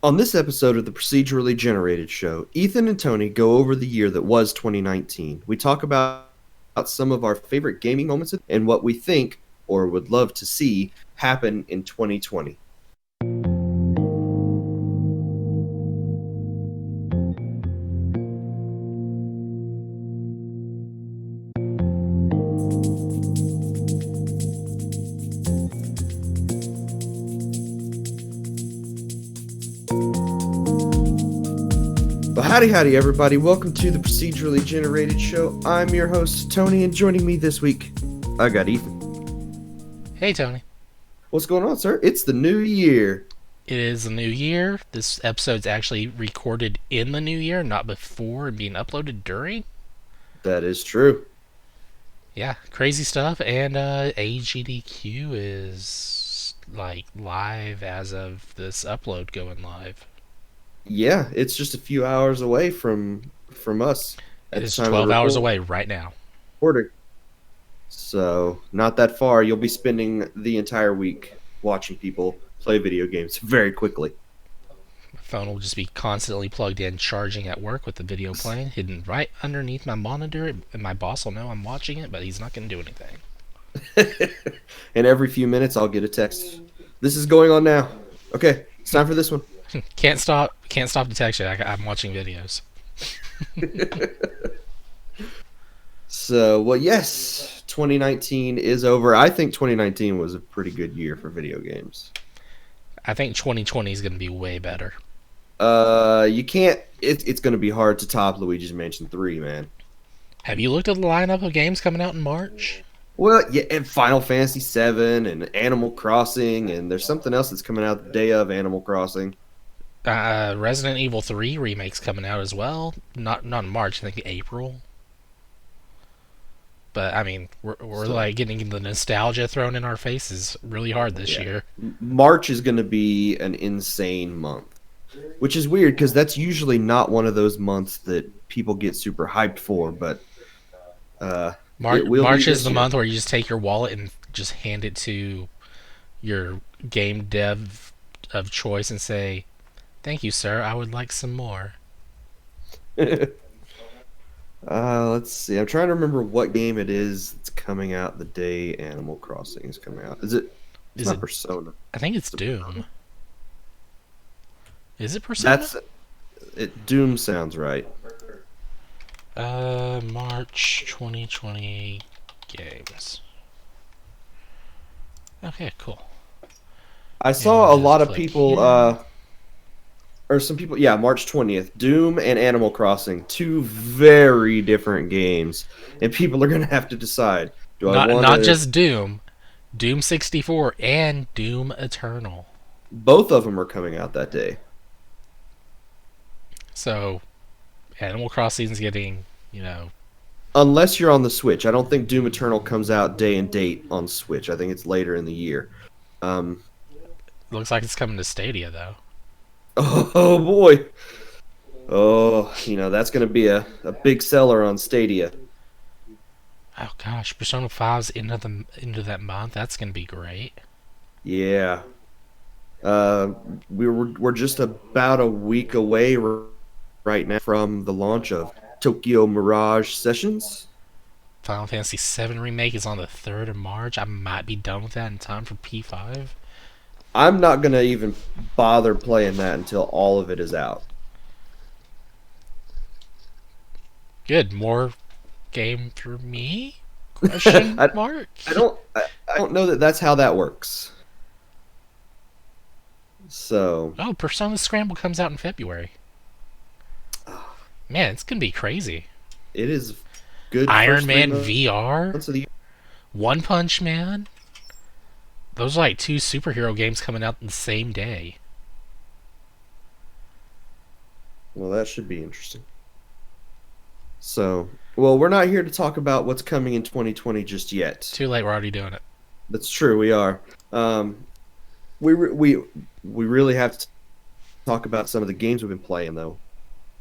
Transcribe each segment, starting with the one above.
On this episode of the Procedurally Generated Show, Ethan and Tony go over the year that was 2019. We talk about some of our favorite gaming moments and what we think or would love to see happen in 2020. Well, howdy, everybody. Welcome to the Procedurally Generated Show. I'm your host, Tony, and joining me this week, I got Ethan. Hey, Tony. What's going on, sir? It's the new year. It is a new year. This episode's actually recorded in the new year, not before and being uploaded during. That is true. Yeah, crazy stuff. And AGDQ is like live as of this upload going live. Yeah, it's just a few hours away from us It at the is time of 12 hours recording. away right now. So, not that far. You'll be spending the entire week watching people play video games very quickly. My phone will just be constantly plugged in, charging at work with the video playing, hidden right underneath my monitor. And my boss will know I'm watching it, but he's not going to do anything. And every few minutes, I'll get a text. This is going on now. Okay, it's time for this one. Can't stop detection. I'm watching videos. So, well, yes, 2019 is over. I think 2019 was a pretty good year for video games. I think 2020 is going to be way better. You can't. It's going to be hard to top Luigi's Mansion 3, man. Have you looked at the lineup of games coming out in March? Well, yeah, and Final Fantasy 7 and Animal Crossing, and there's something else that's coming out the day of Animal Crossing. Resident Evil 3 remake's coming out as well. Not in March, I think April. But I mean, we're like getting the nostalgia thrown in our faces really hard this year. March is going to be an insane month, which is weird because that's usually not one of those months that people get super hyped for. But March is the month where you just take your wallet and just hand it to your game dev of choice and say, "Thank you, sir. I would like some more." Let's see. I'm trying to remember what game it is that's coming out the day Animal Crossing is coming out. Is it? It's Is not it? Persona. I think it's Doom. Is it Persona? That's it. Doom sounds right. March 2020 games. Okay, cool. I saw a And lot just of click people, here. or some people, yeah, March 20th. Doom and Animal Crossing, two very different games, and people are gonna have to decide. Do I want Not to? just Doom, Doom 64 and Doom Eternal. Both of them are coming out that day. So, Animal Crossing's getting, Unless you're on the Switch. I don't think Doom Eternal comes out day and date on Switch. I think it's later in the year. Um, looks like it's coming to Stadia though. oh boy. Oh, that's going to be a big seller on Stadia. Oh gosh, Persona 5's into that month. That's gonna be great. Yeah. We're just about a week away right now from the launch of Tokyo Mirage Sessions. Final Fantasy 7 remake is on the 3rd of March. I might be done with that in time for P5. I'm not going to even bother playing that until all of it is out. Good, more game for me? Question I, mark. I don't know that that's how that works. So, Oh, Persona Scramble comes out in February. Man, it's gonna be crazy. it is good Iron first Man 3 VR, months of the year. One Punch Man. Those are like two superhero games coming out the same day. Well, that should be interesting. So, well, we're not here to talk about what's coming in 2020 just yet. Too late, we're already doing it. That's true, we are. We really have to talk about some of the games we've been playing, though.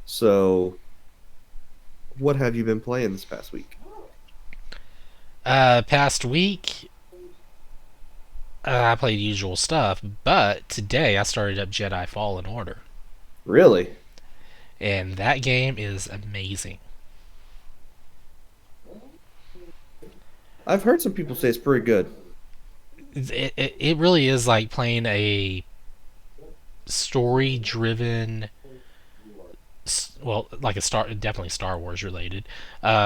So, what have you been playing this past week? Past week, I played usual stuff, but today I started up Jedi Fallen Order. Really? And that game is amazing. I've heard some people say it's pretty good. It really is like playing a story driven, well, like a definitely Star Wars related,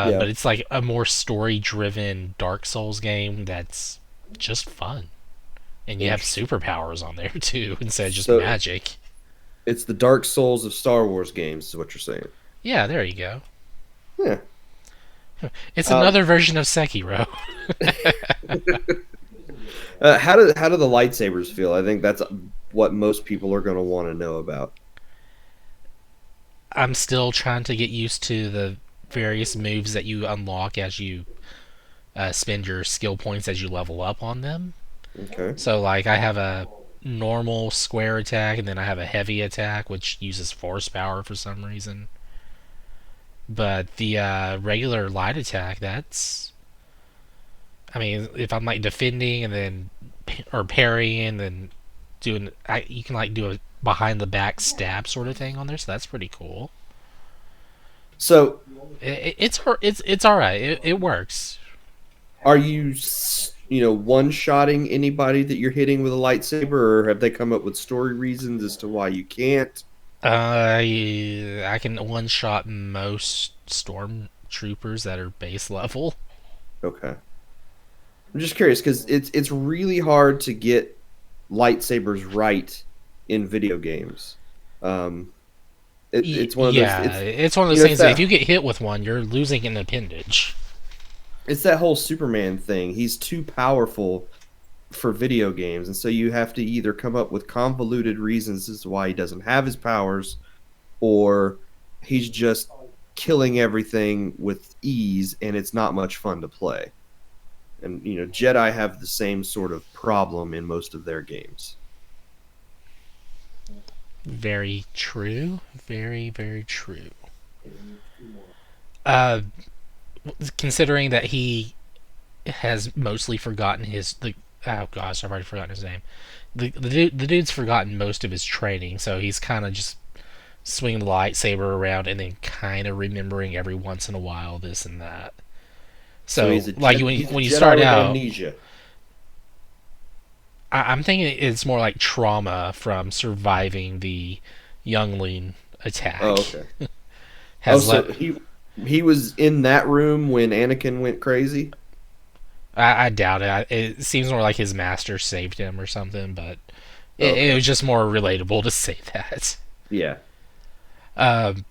Yeah. but it's like a more story driven Dark Souls game that's just fun. And you have Interesting. superpowers on there too, instead of just So magic. it's the Dark Souls of Star Wars games, is what you're saying. Yeah, there you go. Yeah. It's Um, another version of Sekiro. how do the lightsabers feel? I think that's what most people are going to want to know about. I'm still trying to get used to the various moves that you unlock as you spend your skill points as you level up on them. Okay. So, like, I have a normal square attack, and then I have a heavy attack, which uses force power for some reason. But the regular light attack, that's. I mean, if I'm like defending and then. Or parrying and then doing. You can, like, do a behind the back stab sort of thing on there, so that's pretty cool. So It's all right. It works. are you, one-shotting anybody that you're hitting with a lightsaber, or have they come up with story reasons as to why you can't? I can one shot most stormtroopers that are base level. Okay. I'm just curious because it's really hard to get lightsabers right in video games. Um, it's one of those. Yeah, it's one of those It's things that if that you get hit with one, you're losing an appendage. it's that whole Superman thing. He's too powerful for video games, and so you have to either come up with convoluted reasons as to why he doesn't have his powers, or he's just killing everything with ease, and it's not much fun to play. And Jedi have the same sort of problem in most of their games. Very true. Very, very true. Uh, Considering that he has mostly forgotten his the oh gosh, I've already forgotten his name. The dude's forgotten most of his training, so he's kind of just swinging the lightsaber around and then kind of remembering every once in a while this and that. So So like He's a when you Jedi start with out, amnesia. I'm thinking it's more like trauma from surviving the youngling Oh, attack okay. Oh, has so let. he was in that room when Anakin went crazy. I doubt it. It seems more like his master saved him or something, but Oh, it okay. was just more relatable to say that. Yeah.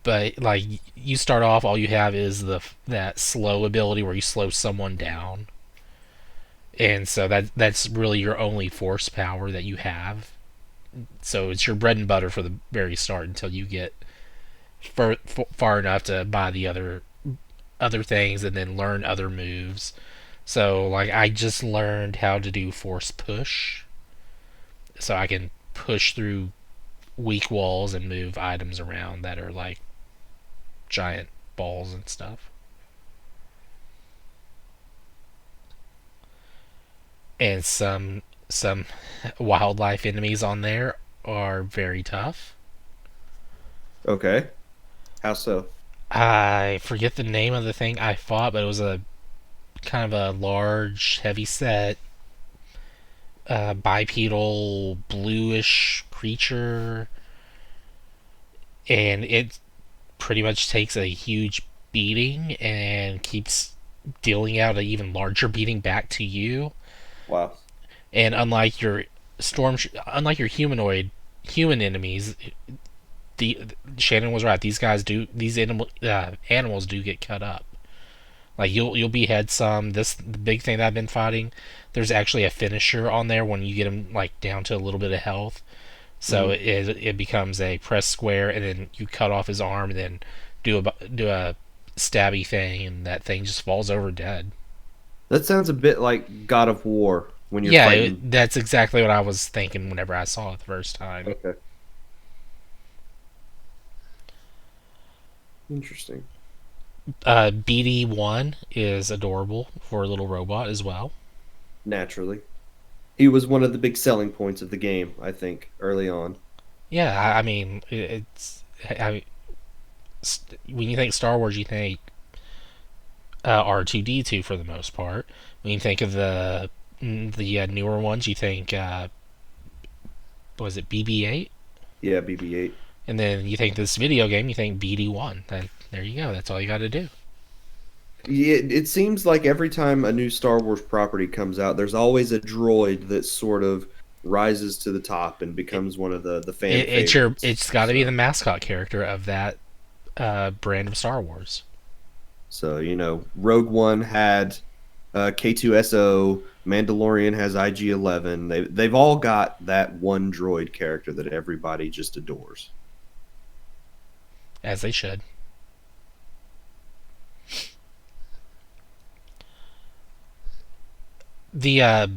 But like you start off, all you have is the that slow ability where you slow someone down, and so that's really your only force power that you have. So it's your bread and butter for the very start until you get far enough to buy the other things and then learn other moves. So like I just learned how to do force push, so I can push through weak walls and move items around that are like giant balls and stuff. And some wildlife enemies on there are very tough. Okay. How so? I forget the name of the thing I fought, but it was a kind of a large, heavy set, bipedal, bluish creature, and it pretty much takes a huge beating and keeps dealing out an even larger beating back to you. Wow. And unlike your human enemies, the Shannon was right. These animals do get cut up. Like you'll behead some. The big thing that I've been fighting, there's actually a finisher on there when you get him like down to a little bit of health. So Hmm. it becomes a press square, and then you cut off his arm, and then do a stabby thing, and that thing just falls over dead. That sounds a bit like God of War when you're Yeah, fighting. that's exactly what I was thinking whenever I saw it the first time. Okay. Interesting. BD1 is adorable for a little robot as well. Naturally. He was one of the big selling points of the game, I think, early on. Yeah, I mean, when you think Star Wars, you think R2D2 for the most part. When you think of the newer ones, you think was it BB-8, Yeah, BB-8. and then you think this video game, you think BD-1. There you go. That's all you got to do. Yeah, it seems like every time a new Star Wars property comes out, there's always a droid that sort of rises to the top and becomes one of the fan favorites. It's got to be the mascot character of that brand of Star Wars. So, Rogue One had K2SO, Mandalorian has IG-11. They've all got that one droid character that everybody just adores. As they should. The uh,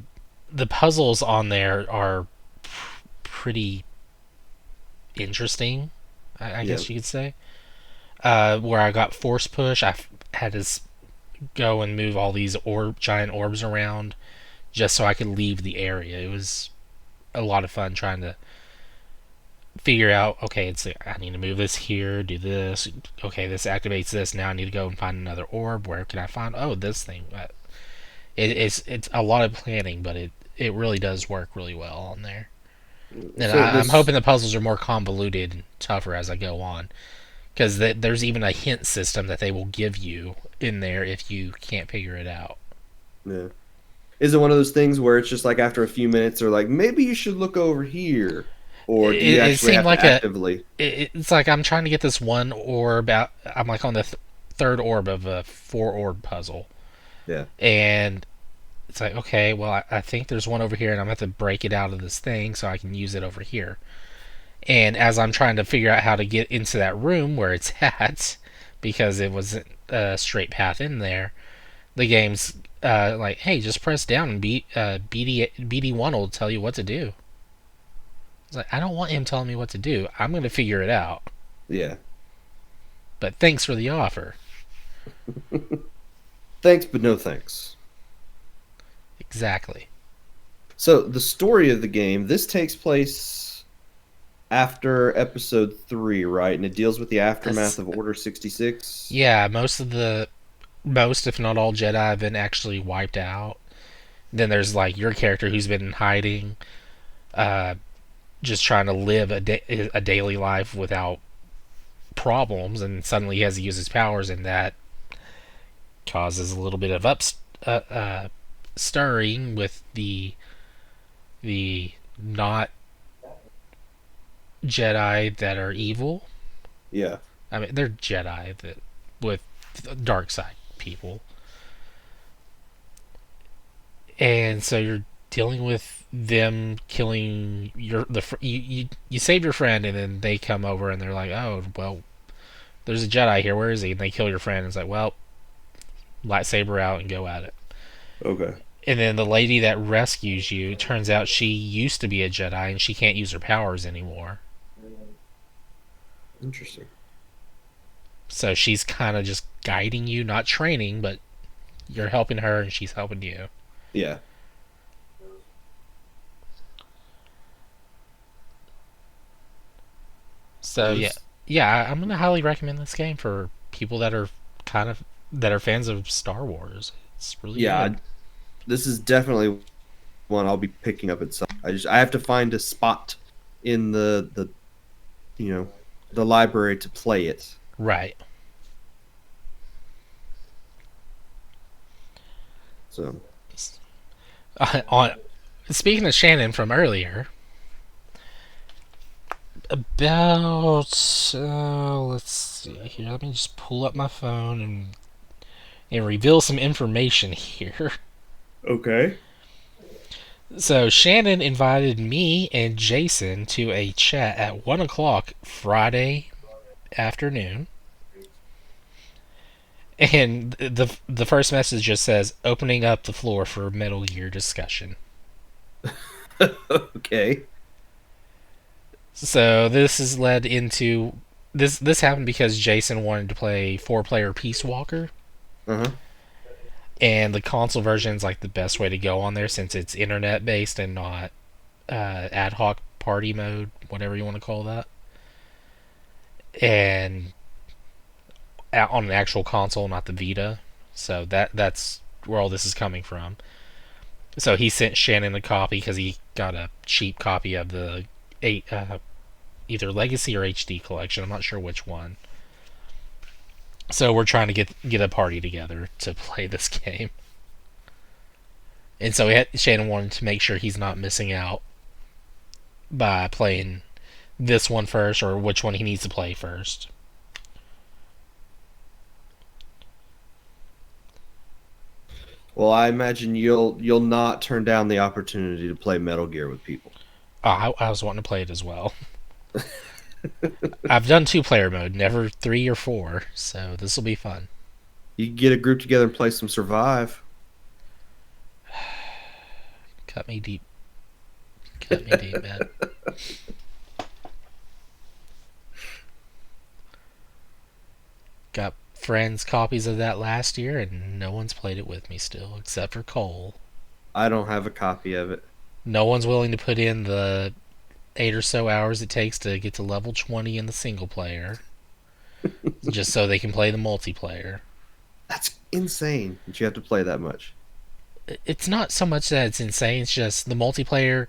the puzzles on there are pretty interesting, I Yeah. guess you could say. Where I got force push, had to go and move all these giant orbs around just so I could leave the area. It was a lot of fun trying to figure out. Okay, I need to move this here, do this. Okay, this activates this. Now I need to go and find another orb. Where can I find? Oh, this thing. It's a lot of planning, but it really does work really well on there. And So I'm this, hoping the puzzles are more convoluted and tougher as I go on, because there's even a hint system that they will give you in there if you can't figure it out. yeah. Is it one of those things where it's just like after a few minutes, they're like, maybe you should look over here, or do you It actually seemed have to like actively? it's like I'm trying to get this one orb out. I'm like on the third orb of a four orb puzzle, Yeah. and it's like, okay, well, I think there's one over here, and I'm gonna have to break it out of this thing so I can use it over here. And as I'm trying to figure out how to get into that room where it's at, because it wasn't a straight path in there, the game's like, hey, just press down and BD1 will tell you what to do. It's like, I don't want him telling me what to do. I'm going to figure it out. Yeah. But thanks for the offer. Thanks, but no thanks. Exactly. So the story of the game, this takes place after episode 3, right? And it deals with the aftermath That's, of Order 66. yeah, most, if not all, Jedi have been actually wiped out. Then there's like your character who's been hiding, uh, just trying to live a daily life without problems, and suddenly he has to use his powers, and that causes a little bit of stirring with the not Jedi that are evil. Yeah. I mean, they're Jedi that with dark side people, and so you're dealing with them killing you save your friend, and then they come over and they're like, oh well, there's a Jedi here. Where is he? And they kill your friend. And it's like, well, lightsaber out and go at it. Okay. And then the lady that rescues you, it turns out she used to be a Jedi and she can't use her powers anymore. Interesting. So she's kind of just guiding you, not training, but you're helping her and she's helping you. Yeah. So Well, yeah, this, yeah, I'm gonna highly recommend this game for people that are kind of that are fans of Star Wars. It's really yeah, good. this is definitely one I'll be picking up at some. I have to find a spot in the you know the library to play it. Right. So On speaking of Shannon from earlier, about let's see here. Let me just pull up my phone and reveal some information here. okay. So Shannon invited me and Jason to a chat at 1 o'clock Friday afternoon, and the first message just says opening up the floor for Metal Gear discussion. Okay. So this has led into this happened because Jason wanted to play four-player Peace Walker, Uh-huh. and the console version is like the best way to go on there since it's internet based and not ad hoc party mode, whatever you want to call that, and on an actual console, not the Vita. So that's where all this is coming from. So he sent Shannon a copy because he got a cheap copy of the eight, either Legacy or HD collection. I'm not sure which one. So we're trying to get a party together to play this game. And so Shannon wanted to make sure he's not missing out by playing this one first, or which one he needs to play first. Well, I imagine you'll not turn down the opportunity to play Metal Gear with people. I was wanting to play it as well. I've done 2-player mode, never 3 or 4, so this will be fun. You can get a group together and play some Survive. Cut me deep. Cut me deep, man. Got friends' copies of that last year, and no one's played it with me still, except for Cole. I don't have a copy of it. No one's willing to put in the 8 or so hours it takes to get to level 20 in the single player, just so they can play the multiplayer. That's insane that you have to play that much. It's not so much that it's insane, it's just the multiplayer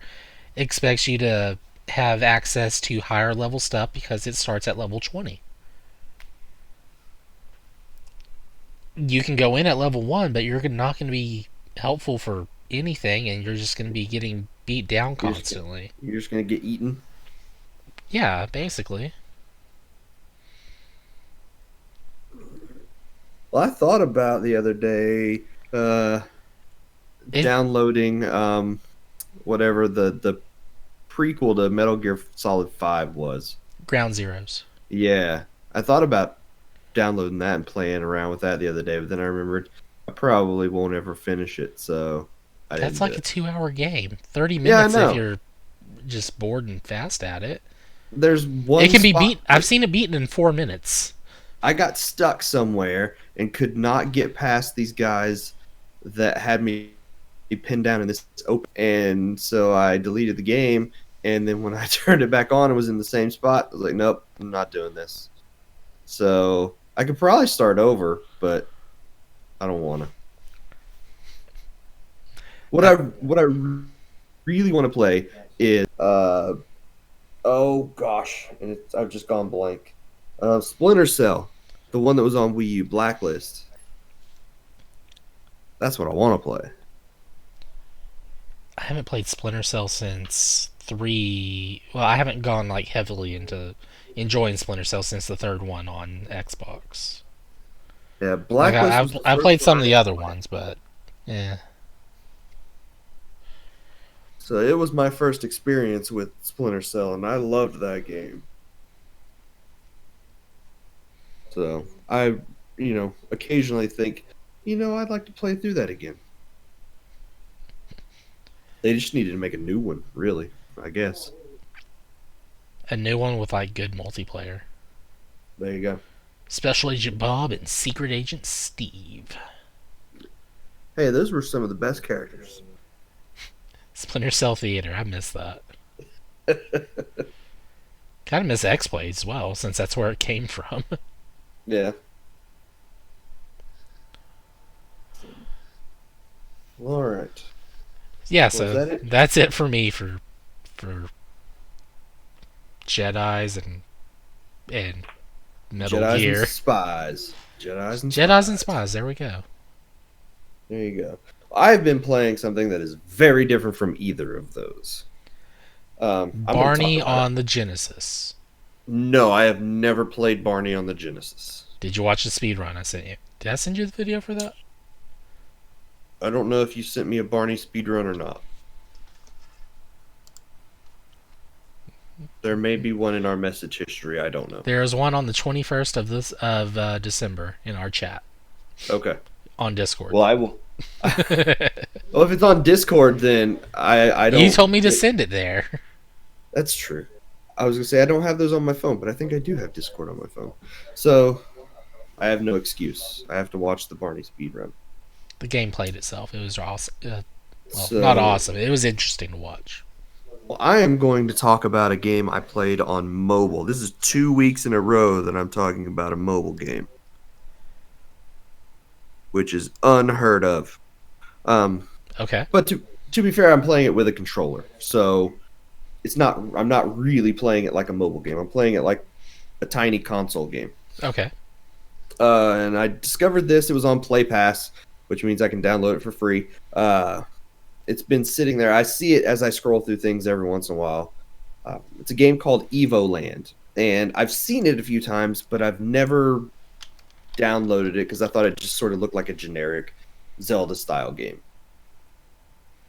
expects you to have access to higher level stuff because it starts at level 20. You can go in at level 1, but you're not going to be helpful for anything, and you're just going to be getting beat down constantly. You're just going to get eaten? Yeah, basically. Well, I thought about the other day downloading whatever the prequel to Metal Gear Solid 5 was. Ground Zeroes. Yeah. I thought about downloading that and playing around with that the other day, but then I remembered I probably won't ever finish it, so I didn't. That's like a 2-hour game. 30 Yeah, I minutes know. if you're just bored and fast at it. There's one It can be spot- beat. I've seen it beaten in 4 minutes. I got stuck somewhere and could not get past these guys that had me pinned down in this open, and so I deleted the game. And then when I turned it back on, it was in the same spot. I was like, nope, I'm not doing this. So I could probably start over, but I don't want to. What I really want to play is oh gosh, and I've just gone blank. Splinter Cell, the one that was on Wii U, Blacklist. That's what I want to play. I haven't played Splinter Cell since 3. Well, I haven't gone like heavily into enjoying Splinter Cell since the third one on Xbox. Yeah, Like Blacklist. I played some of the other ones, but yeah. So it was my first experience with Splinter Cell, and I loved that game. So I, occasionally think, I'd like to play through that again. They just needed to make a new one, really, I guess. A new one with like good multiplayer. There you go. Special Agent Bob and Secret Agent Steve. Hey, those were some of the best characters. Splinter Cell Theater, I miss that. Kind of miss X-Blade as well, since that's where it came from. Yeah. Well, all right. Yeah, Well, so is that it? that's it for me for Jedi's and Metal Jedis Gear. and spies. Jedis and Jedi's and Spies, there we go. There you go. I've been playing something that is very different from either of those. I'm gonna Barney talk about on the Genesis. it. No, I have never played Barney on the Genesis. Did you watch the speed run I sent you? Did I send you the video for that? I don't know if you sent me a Barney speedrun or not. There may be one in our message history. I don't know. There is one on the 21st of December in our chat Okay. on Discord. Well, I will. Well, if it's on Discord, then I don't. You told me to send it there. That's true. I was gonna say I don't have those on my phone, but I think I do have Discord on my phone. So I have no excuse. I have to watch the Barney speedrun. The game played itself. It was awesome. Well, So- not awesome. It was interesting to watch. Well, I am going to talk about a game I played on mobile. This is 2 weeks in a row that I'm talking about a mobile game, which is unheard of. Um, Okay. but to be fair, I'm playing it with a controller, so it's not. I'm not really playing it like a mobile game. I'm playing it like a tiny console game. Okay. And I discovered this. It was on Play Pass, which means I can download it for free. It's been sitting there. I see it as I scroll through things every once in a while. It's a game called Evo Land, and I've seen it a few times, but I've never downloaded it because I thought it just sort of looked like a generic Zelda style game.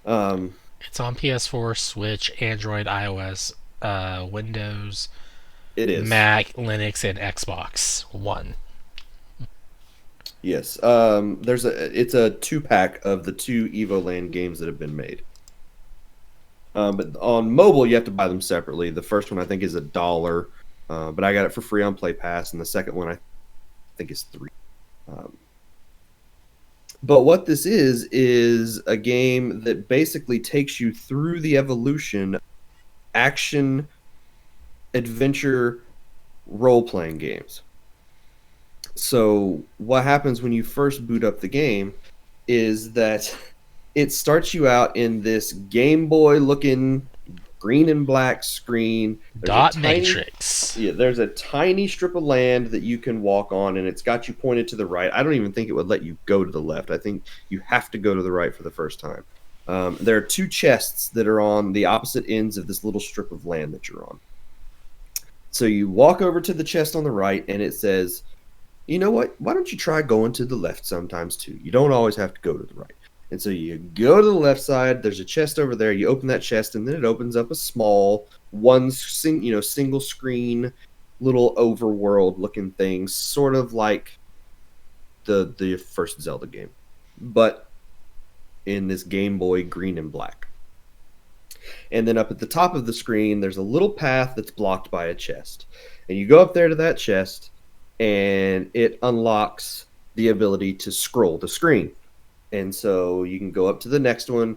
Um, It's on PS4, Switch, Android, iOS, Windows, it is. Mac, Linux, and Xbox One. Yes. It's a 2 pack of the two Evo Land games that have been made. But on mobile, you have to buy them separately. The first one I think is $1, but I got it for free on Play Pass, and the second one I think is 3. Um, but what this is a game that basically takes you through the evolution of action adventure role playing games. So what happens when you first boot up the game is that it starts you out in this Game Boy looking green and black screen. Dot Matrix. There's a tiny strip of land that you can walk on, and it's got you pointed to the right. I don't even think it would let you go to the left. I think you have to go to the right for the first time. There are two chests that are on the opposite ends of this little strip of land that you're on. So you walk over to the chest on the right, and it says, you know what? Why don't you try going to the left sometimes too? You don't always have to go to the right. And so you go to the left side. There's a chest over there. You open that chest, and then it opens up a small single screen, little overworld looking thing, sort of like the first Zelda game, but in this Game Boy green and black. And then up at the top of the screen, there's a little path that's blocked by a chest. And you go up there to that chest, and it unlocks the ability to scroll the screen. And so you can go up to the next one,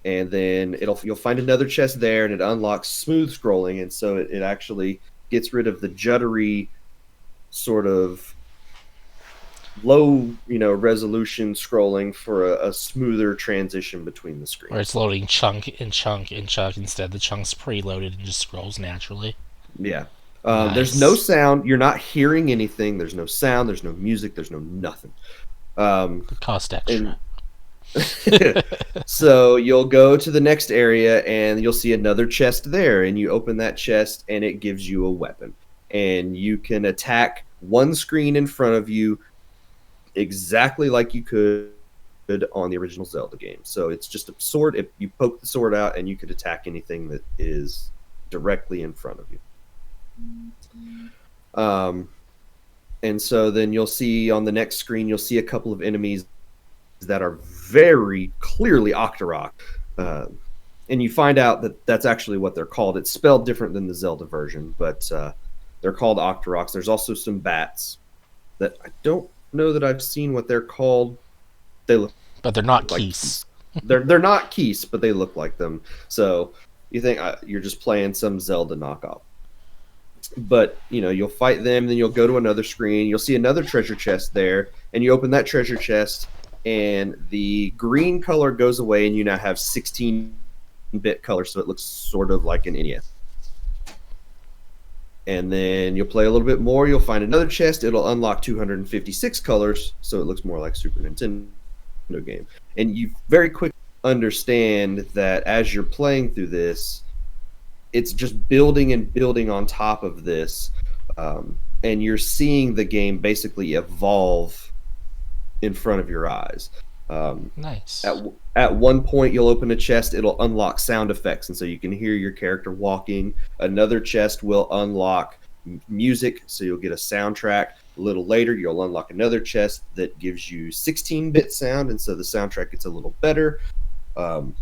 and then you'll find another chest there, and it unlocks smooth scrolling. And so it actually gets rid of the juddery sort of low resolution scrolling for a smoother transition between the Where it's screens. loading chunk and chunk and chunk instead. The chunk's preloaded and just scrolls naturally. Yeah. There's no Nice. sound. You're not hearing anything. There's no sound. There's no music. There's no nothing. Um, Cost extra. and so you'll go to the next area, and you'll see another chest there, and you open that chest, and it gives you a weapon, and you can attack one screen in front of you exactly like you could on the original Zelda game. So it's just a sword. If you poke the sword out, and you could attack anything that is directly in front of you. Um, and so then you'll see on the next screen, you'll see a couple of enemies that are very clearly Octorok. Uh, and you find out that that's actually what they're called. It's spelled different than the Zelda version, but they're called Octoroks. There's also some bats that I don't know that I've seen what they're called. They look But they're not like keys. keys. They're not keys, but they look like them. So you think you're just playing some Zelda knockoff. But you'll fight them, then you'll go to another screen. You'll see another treasure chest there, and you open that treasure chest, and the green color goes away, and you now have 16-bit color, so it looks sort of like an NES. And then you'll play a little bit more. You'll find another chest. It'll unlock 256 colors, so it looks more like Super Nintendo game. And you very quickly understand that as you're playing through this, it's just building and building on top of this, and you're seeing the game basically evolve in front of your eyes. At Nice. at one point, you'll open a chest; it'll unlock sound effects, and so you can hear your character walking. Another chest will unlock music, so you'll get a soundtrack. A little later, you'll unlock another chest that gives you 16-bit sound, and so the soundtrack gets a little better. Um,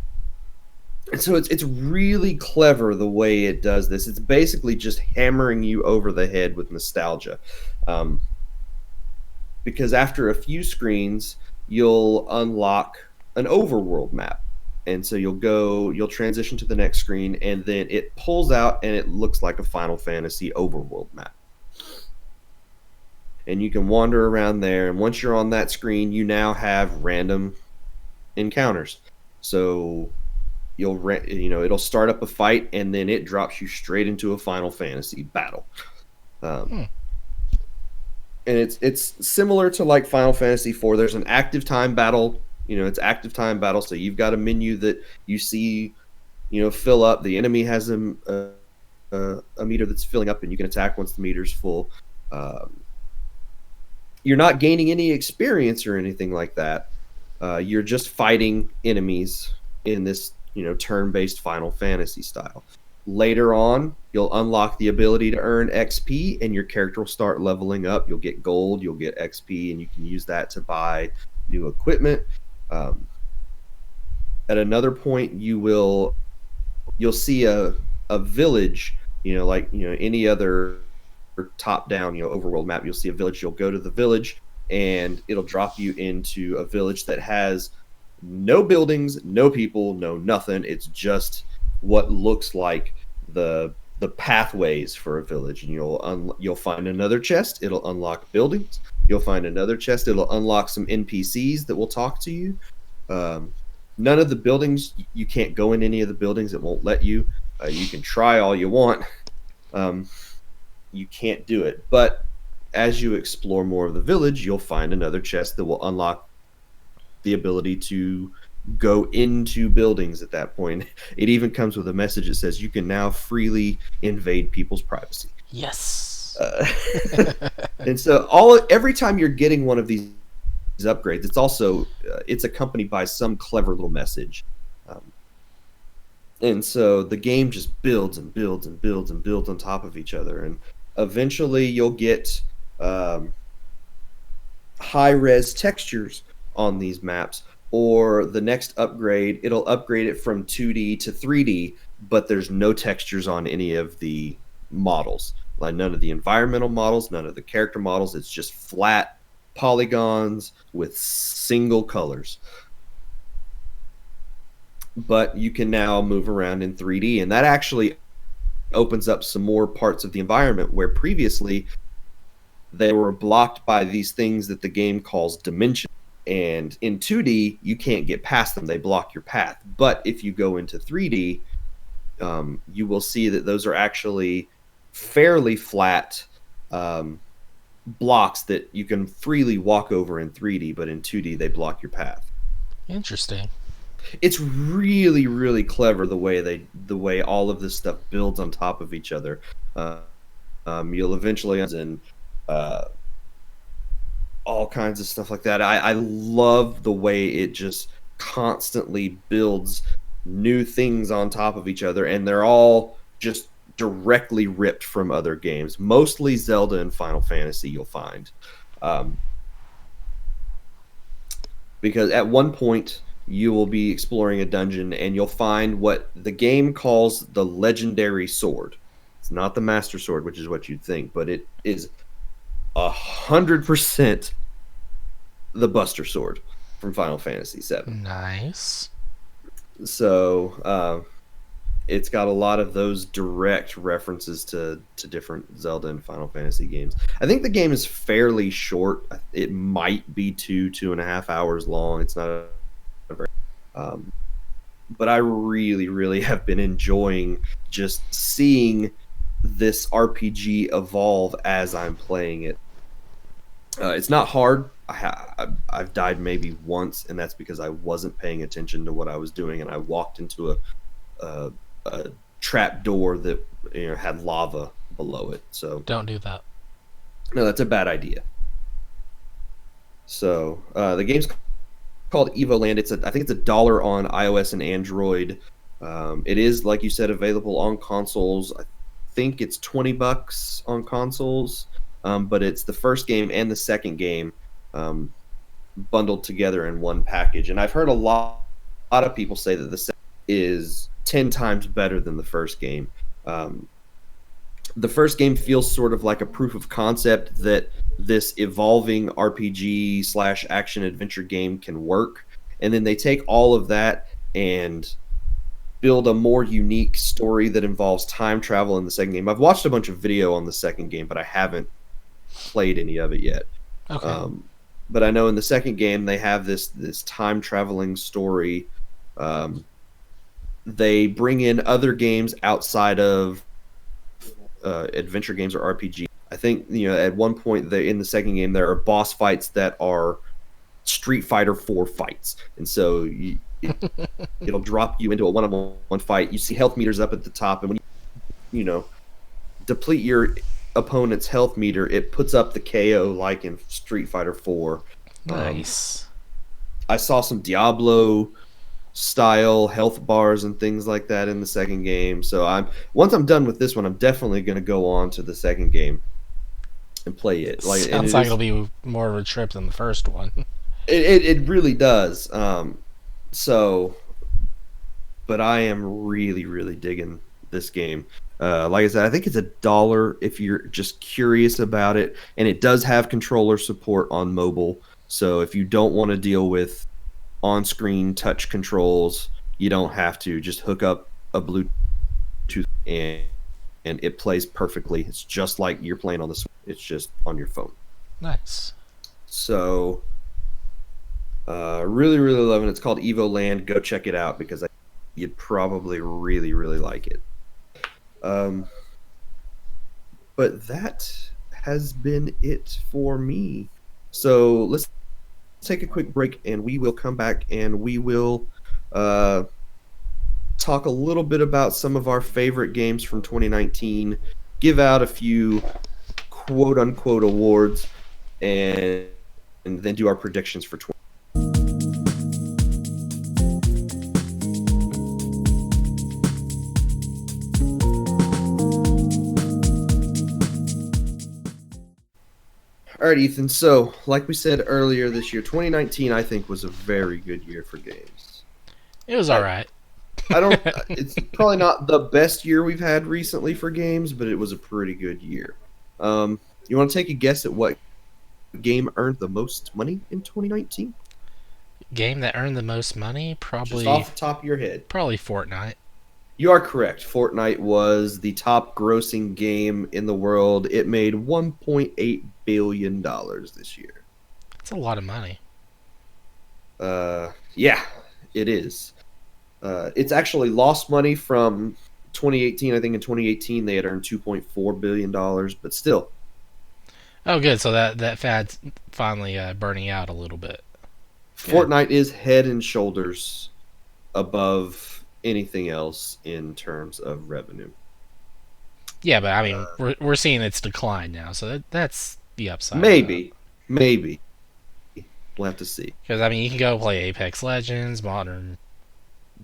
and so it's really clever the way it does this. It's basically just hammering you over the head with nostalgia, um, because after a few screens, you'll unlock an overworld map. And so you'll transition to the next screen, and then it pulls out and it looks like a Final Fantasy overworld map. And you can wander around there, and once you're on that screen, you now have random encounters. So it'll start up a fight, and then it drops you straight into a Final Fantasy battle. Um, Hmm. and it's similar to like Final Fantasy IV. There's an active time battle. It's active time battle, so you've got a menu that you see, fill up. The enemy has a meter that's filling up, and you can attack once the meter's full. Um, you're not gaining any experience or anything like that. You're just fighting enemies in this, turn-based Final Fantasy style. Later on, you'll unlock the ability to earn XP, and your character will start leveling up. You'll get gold, you'll get XP, and you can use that to buy new equipment. Um, at another point, you'll see a village, like any other top down overworld map. You'll see a village. You'll go to the village, and it'll drop you into a village that has no buildings, no people, no nothing. It's just what looks like the pathways for a village. And you'll find another chest. It'll unlock buildings. You'll find another chest. It'll unlock some NPCs that will talk to you. um, None of the buildings, you can't go in any of the buildings. It won't let you. You can try all you want. um, you can't do it. But as you explore more of the village, you'll find another chest that will unlock the ability to go into buildings at that point. It even comes with a message that says you can now freely invade people's privacy. Yes. Uh, and so every time you're getting one of these upgrades, it's accompanied by some clever little message. Um, and so the game just builds and builds and builds and builds on top of each other, and eventually you'll get um, high res textures on these maps. Or the next upgrade, it'll upgrade it from 2D to 3D, but there's no textures on any of the models. Like none of the environmental models, none of the character models. It's just flat polygons with single colors. But you can now move around in 3D, and that actually opens up some more parts of the environment where previously they were blocked by these things that the game calls dimensions. And in 2D, you can't get past them. They block your path. But if you go into 3D, you will see that those are actually fairly flat blocks that you can freely walk over in 3D, but in 2D, they block your path. Interesting. It's really, really clever the way all of this stuff builds on top of each other. You'll eventually in all kinds of stuff like that. I love the way it just constantly builds new things on top of each other, and they're all just directly ripped from other games. Mostly Zelda and Final Fantasy, you'll find. Because at one point, you will be exploring a dungeon, and you'll find what the game calls the legendary sword. It's not the Master Sword, which is what you'd think, but it is 100% the Buster Sword from Final Fantasy VII. Nice. So it's got a lot of those direct references to different Zelda and Final Fantasy games. I think the game is fairly short. It might be 2.5 hours long. It's not a very, but I really, really have been enjoying just seeing this RPG evolve as I'm playing it. It's not hard. I've died maybe once, and that's because I wasn't paying attention to what I was doing, and I walked into a trap door that had lava below it. So Don't do that. no, that's a bad idea. So the game's called Evoland. I think it's $1 on iOS and Android. It is, like you said, available on consoles. I think it's $20 on consoles. But it's the first game and the second game bundled together in one package. And I've heard a lot of people say that the second is 10 times better than the first game. The first game feels sort of like a proof of concept that this evolving RPG / action adventure game can work. And then they take all of that and build a more unique story that involves time travel in the second game. I've watched a bunch of video on the second game, but I haven't played any of it yet. Okay. Um, but I know in the second game they have this time traveling story. Um, they bring in other games outside of adventure games or RPG. I think at one point in the second game there are boss fights that are Street Fighter 4 fights, and so it'll drop you into a one-on-one fight. You see health meters up at the top, and when you deplete your opponent's health meter, it puts up the KO like in Street Fighter 4. Nice. I saw some Diablo style health bars and things like that in the second game. So once I'm done with this one, I'm definitely going to go on to the second game and play it. Sounds like it'll be more of a trip than the first one. It really does. So, but I am really, really digging this game. Like I said, I think it's $1 if you're just curious about it, and it does have controller support on mobile. So if you don't want to deal with on-screen touch controls, you don't have to. Just hook up a Bluetooth and it plays perfectly. It's just like you're playing on the Switch. It's just on your phone. Nice. So, really, really loving it. It's called Evo Land. Go check it out because you'd probably really, really like it. But that has been it for me. So let's take a quick break, and we will come back and we will talk a little bit about some of our favorite games from 2019, give out a few quote unquote awards, and then do our predictions for 2020. All right, Ethan. So, like we said earlier this year, 2019, I think, was a very good year for games. It was all right. I don't. It's probably not the best year we've had recently for games, but it was a pretty good year. You want to take a guess at what game earned the most money in 2019? Game that earned the most money? Probably. Just off the top of your head. Probably Fortnite. You are correct. Fortnite was the top grossing game in the world. It made $1.8 billion this year. That's a lot of money. Yeah, it is. It's actually lost money from 2018. I think in 2018 they had earned $2.4 billion, but still. Oh, good. So that fad's finally burning out a little bit. Fortnite is head and shoulders above anything else in terms of revenue. Yeah, but I mean, we're seeing its decline now, so that's the upside. Maybe we'll have to see. Because I mean, you can go play Apex Legends, Modern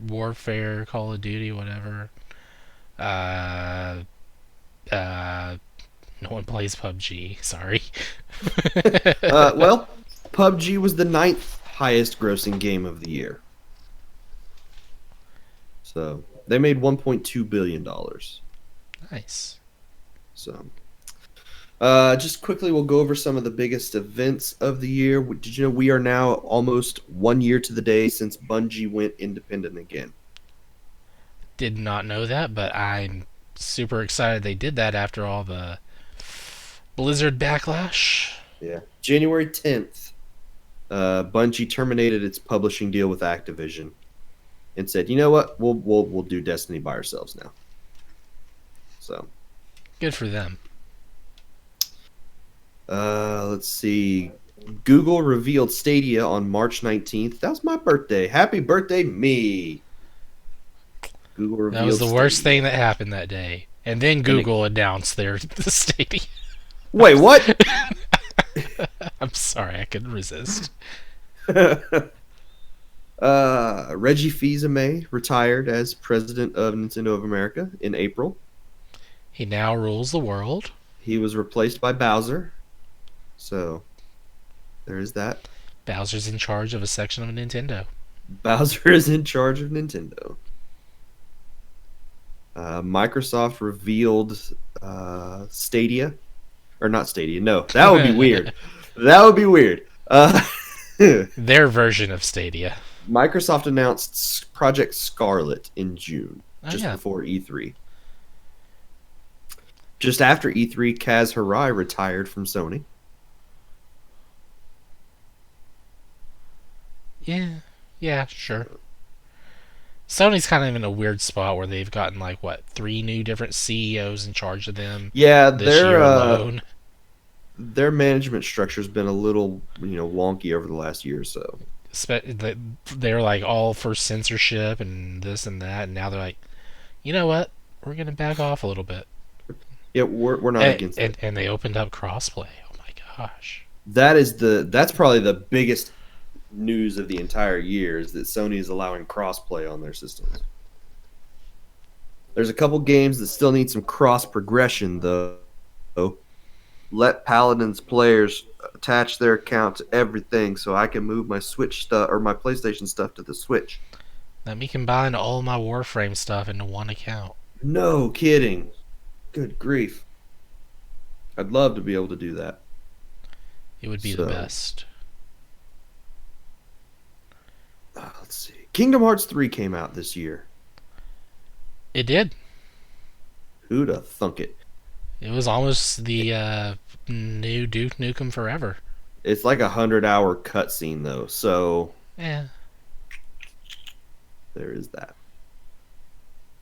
Warfare, Call of Duty, whatever. No one plays PUBG. Sorry. Well, PUBG was the 9th highest grossing game of the year. So they made $1.2 billion. Nice. So just quickly, we'll go over some of the biggest events of the year. Did you know we are now almost 1 year to the day since Bungie went independent again? Did not know that, but I'm super excited they did that after all the Blizzard backlash. Yeah. January 10th, Bungie terminated its publishing deal with Activision and said, "You know what? We'll do Destiny by ourselves now." So, good for them. Let's see. Google revealed Stadia on March 19th. That was my birthday. Happy birthday, me. Google revealed That was the worst Stadia. thing that happened that day. And then Google announced their Stadia. Wait, what? I'm sorry, I couldn't resist. Reggie Fils-Aimé retired as president of Nintendo of America in April. He now rules the world. He was replaced by Bowser. So, there is that. Bowser's in charge of a section of Nintendo. Bowser is in charge of Nintendo. Microsoft revealed Stadia. Or not Stadia. No, that would be weird. That would be weird. Their version of Stadia. Microsoft announced Project Scarlet in June, Oh just yeah, before E3. Just after E3, Kaz Hirai retired from Sony. yeah, yeah, sure. Sony's kind of in a weird spot where they've gotten like what 3 new different CEOs in charge of them Yeah, this year alone. their management structure's been a little, wonky over the last year or so. They're like all for censorship and this and that, and now they're like, you know what? We're gonna back off a little bit. Yeah, we're not And, against and, it. and they opened up crossplay. Oh my gosh. That's probably the biggest news of the entire year is that Sony is allowing crossplay on their systems. There's a couple games that still need some cross progression though. Let Paladin's players attach their account to everything so I can move my Switch stuff or my PlayStation stuff to the Switch. Let me combine all my Warframe stuff into one account. No kidding. Good grief. I'd love to be able to do that. It would be the So, best. let's see. Kingdom Hearts 3 came out this year. It did. Who'd have thunk it? It was almost the new Duke Nukem Forever. It's like 100-hour cutscene though, so Yeah. there is that.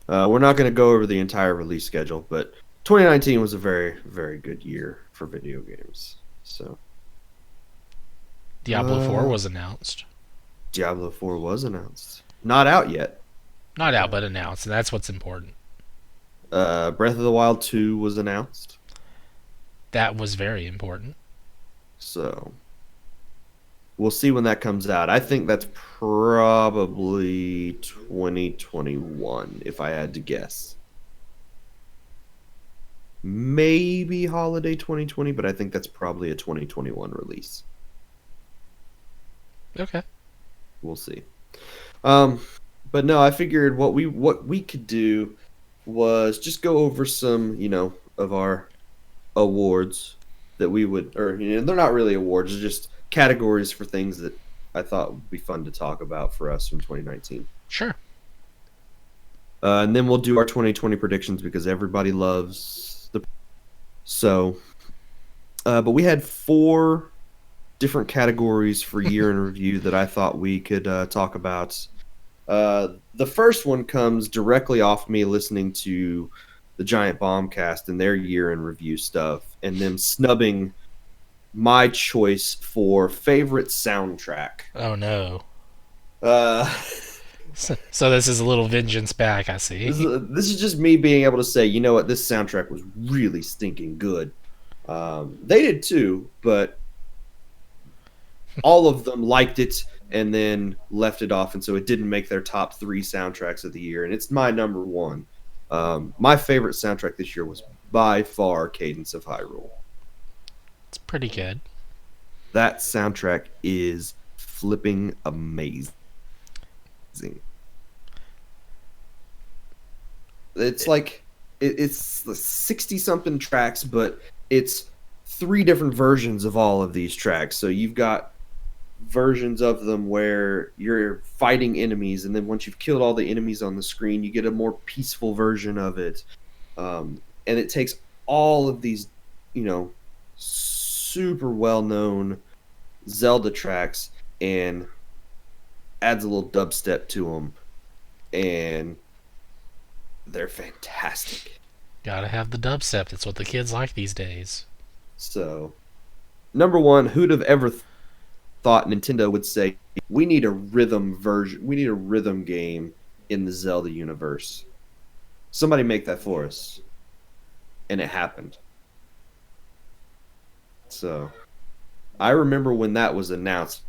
We're not going to go over the entire release schedule, but 2019 was a very, very good year for video games. So, Diablo 4 was announced. Diablo 4 was announced. Not out yet. Not out, but announced, and that's what's important. Breath of the Wild 2 was announced. That was very important. So, we'll see when that comes out. I think that's probably 2021, if I had to guess. Maybe holiday 2020, but I think that's probably a 2021 release. Okay. We'll see. Um, but no, I figured what we could do was just go over some, of our awards that we would, or they're not really awards, they're just categories for things that I thought would be fun to talk about for us from 2019. Sure. And then we'll do our 2020 predictions because everybody loves the. So, but we had 4 different categories for year in review that I thought we could talk about. The first one comes directly off me listening to the Giant Bombcast and their year in review stuff, and them snubbing my choice for favorite soundtrack. Oh no. Uh, So this is a little vengeance back, I see. this is just me being able to say, you know what, this soundtrack was really stinking good. They did too, but all of them liked it and then left it off, and so it didn't make their top 3 soundtracks of the year, and it's my number 1. My favorite soundtrack this year was by far Cadence of Hyrule. It's pretty good. That soundtrack is flipping amazing. It's like it's 60 something tracks, but it's 3 different versions of all of these tracks. So you've got versions of them where you're fighting enemies, and then once you've killed all the enemies on the screen, you get a more peaceful version of it. And it takes all of these, super well known Zelda tracks and adds a little dubstep to them, and they're fantastic. Gotta have the dubstep. That's what the kids like these days. So, number 1, who'd have ever thought Nintendo would say, we need a rhythm version, we need a rhythm game in the Zelda universe. Somebody make that for us. And it happened. So, I remember when that was announced,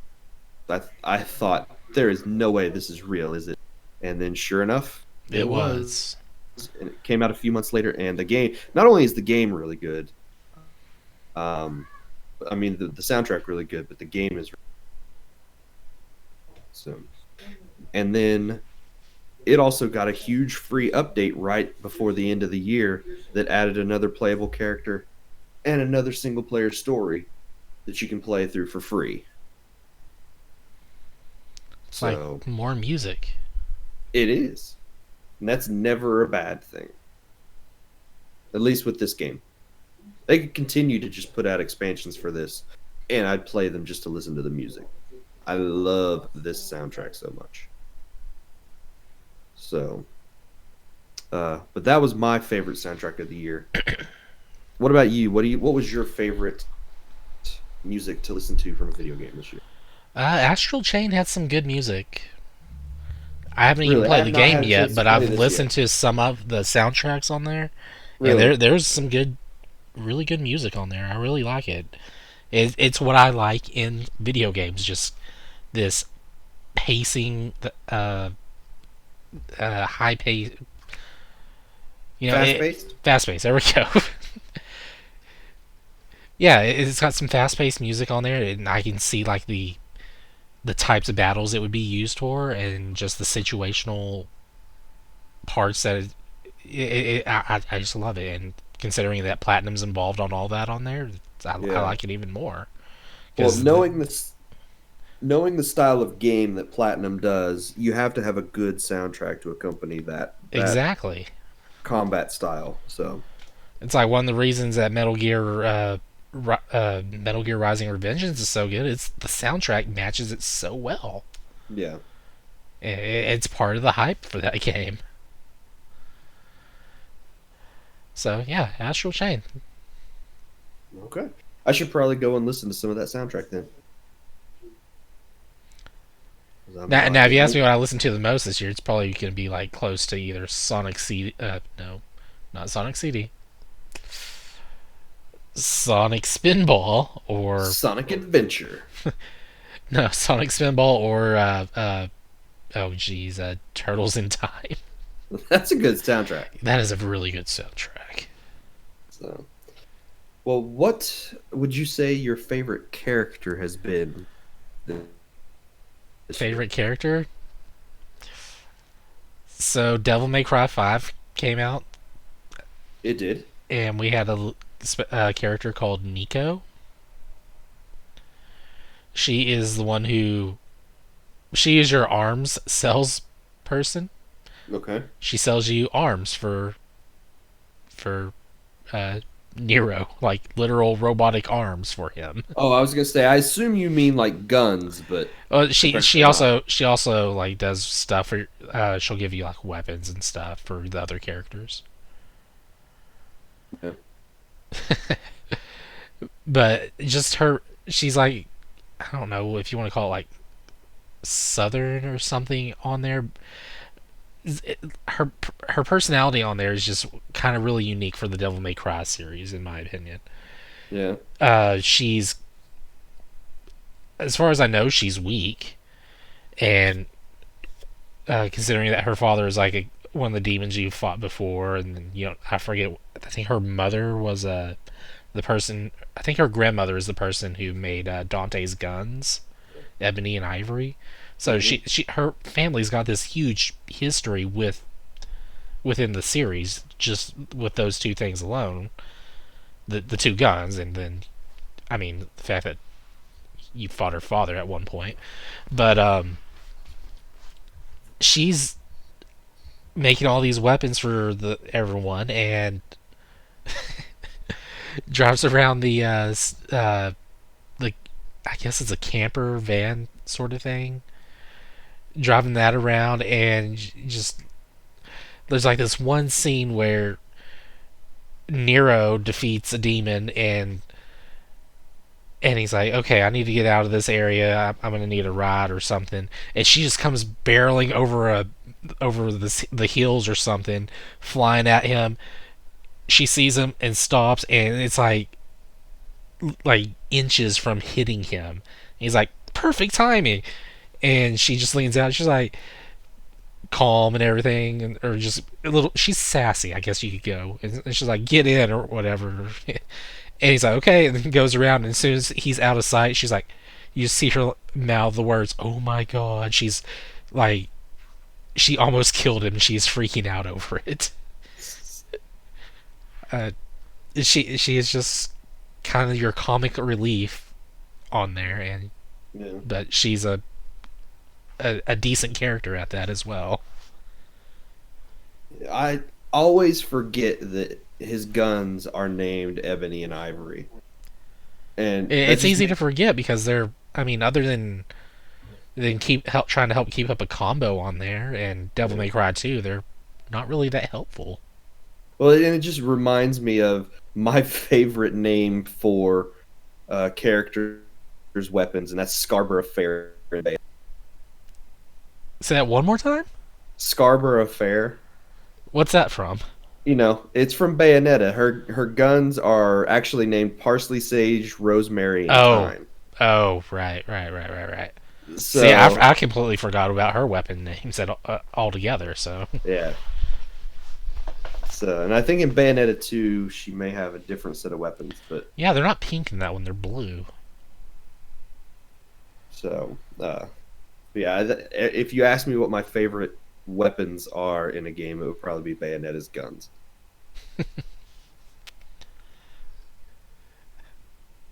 I thought, there is no way this is real, is it? And then sure enough, It was. And it came out a few months later, and the game, not only is the game really good, I mean, the soundtrack really good, but the game is so. And then it also got a huge free update right before the end of the year that added another playable character and another single player story that you can play through for free. It's like So more music. it is. And that's never a bad thing. At least with this game. They could continue to just put out expansions for this, and I'd play them just to listen to the music. I love this soundtrack so much. So, but that was my favorite soundtrack of the year. What about you? What was your favorite music to listen to from a video game this year? Astral Chain had some good music. I haven't even Really, I played the have not game had a yet, chance to but play I've this listened yet. to some of the soundtracks on there, and Really? there's some good, really good music on there. I really like it. It's what I like in video games. Just this pacing, high pace. Fast paced? Fast pace. There we go. Yeah, it's got some fast paced music on there, and I can see like the types of battles it would be used for, and just the situational parts that I just love it. And considering that Platinum's involved on all that on there, I Yeah. like it even more Well, because the knowing the style of game that Platinum does, you have to have a good soundtrack to accompany that exactly. combat style. So, It's like one of the reasons that Metal Gear Rising Revengeance is so good. It's the soundtrack matches it so well. yeah. It's part of the hype for that game. So yeah, Astral Chain. Okay. I should probably go and listen to some of that soundtrack then. 'Cause Now, if you ask I'm me what I listened to the most this year, it's probably going to be like close to either Sonic CD. No, not Sonic CD. Sonic Spinball or Sonic Adventure. no Sonic Spinball or oh geez, Turtles in Time. That's a good soundtrack. That is a really good soundtrack. So, well, what would you say your favorite character has been this year? Favorite character? So Devil May Cry 5 came out, It did. and we had a character called Nico. She is the one who she is your arms sales person. Okay. She sells you arms for uh, Nero, like literal robotic arms for him. Oh, I was gonna say. I assume you mean like guns, but She apparently not. also like does stuff for. She'll give you like weapons and stuff for the other characters. Yeah. But just her, she's like, I don't know if you want to call it like southern or something on there. Her her personality on there is just kind of really unique for the Devil May Cry series, in my opinion. Yeah. She's, as far as I know, she's weak, and considering that her father is like one of the demons you fought before, and then, I forget. I think her mother was the person. I think her grandmother is the person who made Dante's guns, Ebony and Ivory. So Hmm. her family's got this huge history within the series, just with those two things alone, the two guns, and then I mean the fact that you fought her father at one point, but she's making all these weapons for everyone and drives around the I guess it's a camper van sort of thing, driving that around and just there's like this one scene where Nero defeats a demon and he's like, okay, I need to get out of this area. I'm gonna need a ride or something. And she just comes barreling over the hills or something, flying at him. She sees him and stops, and it's like inches from hitting him. He's like, perfect timing. And she just leans out. She's like calm and everything, or just a little. She's sassy, I guess you could go. And she's like, get in or whatever. And he's like, okay, and then goes around, and as soon as he's out of sight, she's like, you see her mouth the words, oh my god. She's like, she almost killed him. She's freaking out over it. Uh, she is just kind of your comic relief on there, and Yeah. but she's a a decent character at that as well. I always forget that his guns are named Ebony and Ivory, and that It's just easy to makes forget because they're. I mean, other than trying to help keep up a combo on there and Devil yeah. May Cry 2, they're not really that helpful. Well, and it just reminds me of my favorite name for characters' weapons, and that's Scarborough Fair. Say that one more time. Scarborough Fair. What's that from? It's from Bayonetta. Her guns are actually named Parsley, Sage, Rosemary, and Oh, Thyme. oh, right. See, So I completely forgot about her weapon names altogether. So yeah. So and I think in Bayonetta 2 she may have a different set of weapons, but yeah, they're not pink in that one; they're blue. so yeah. If you ask me what my favorite weapons are in a game, it would probably be Bayonetta's guns.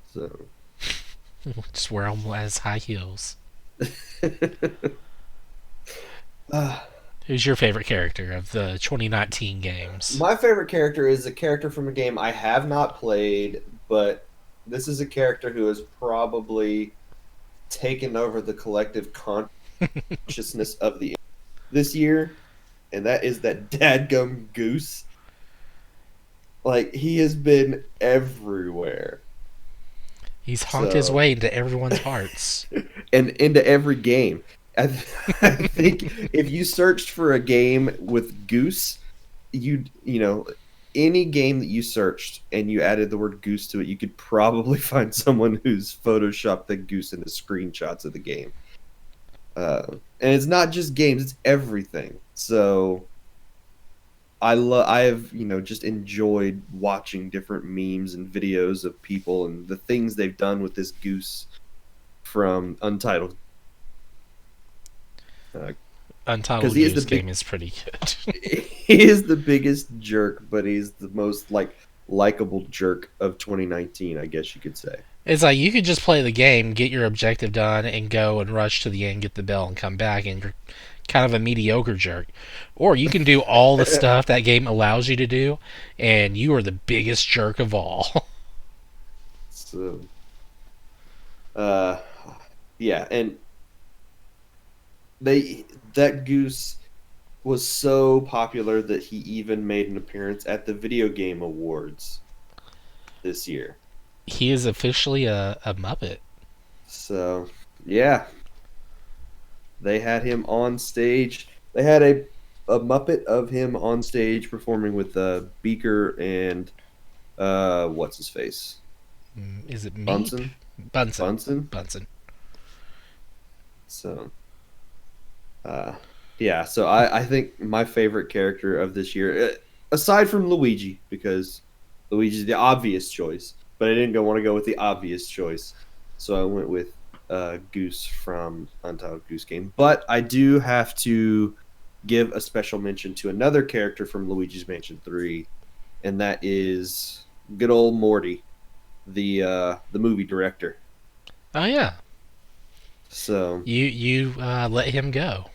So. Just wear them as high heels. uh, Who's your favorite character of the 2019 games? My favorite character is a character from a game I have not played, but this is a character who has probably taken over the collective consciousness of the this year, and that is that dadgum goose. Like he has been everywhere. He's honked his So way into everyone's hearts. and into every game. I think if you searched for a game with goose, you know any game that you searched and you added the word goose to it, you could probably find someone who's photoshopped the goose into screenshots of the game. And it's not just games; it's everything. So I have just enjoyed watching different memes and videos of people and the things they've done with this goose from Untitled. Because Untitled he is the Goose big Game is pretty good. he is the biggest jerk, but he's the most likable jerk of 2019, I guess you could say. It's like you could just play the game, get your objective done, and go and rush to the end, get the bell, and come back, and you're kind of a mediocre jerk. Or you can do all the stuff that game allows you to do, and you are the biggest jerk of all. So, uh, yeah, and they that goose was so popular that he even made an appearance at the Video Game Awards this year. He is officially a Muppet. So, yeah, they had him on stage. They had a Muppet of him on stage performing with Beaker and what's his face? Is it Meep? Bunsen? Bunsen. Bunsen? Bunsen. So, uh, yeah, so I think my favorite character of this year, aside from Luigi, because Luigi's the obvious choice, but I didn't want to go with the obvious choice. So I went with Goose from Untitled Goose Game. But I do have to give a special mention to another character from Luigi's Mansion 3, and that is good old Morty, the movie director. Oh yeah, So you let him go.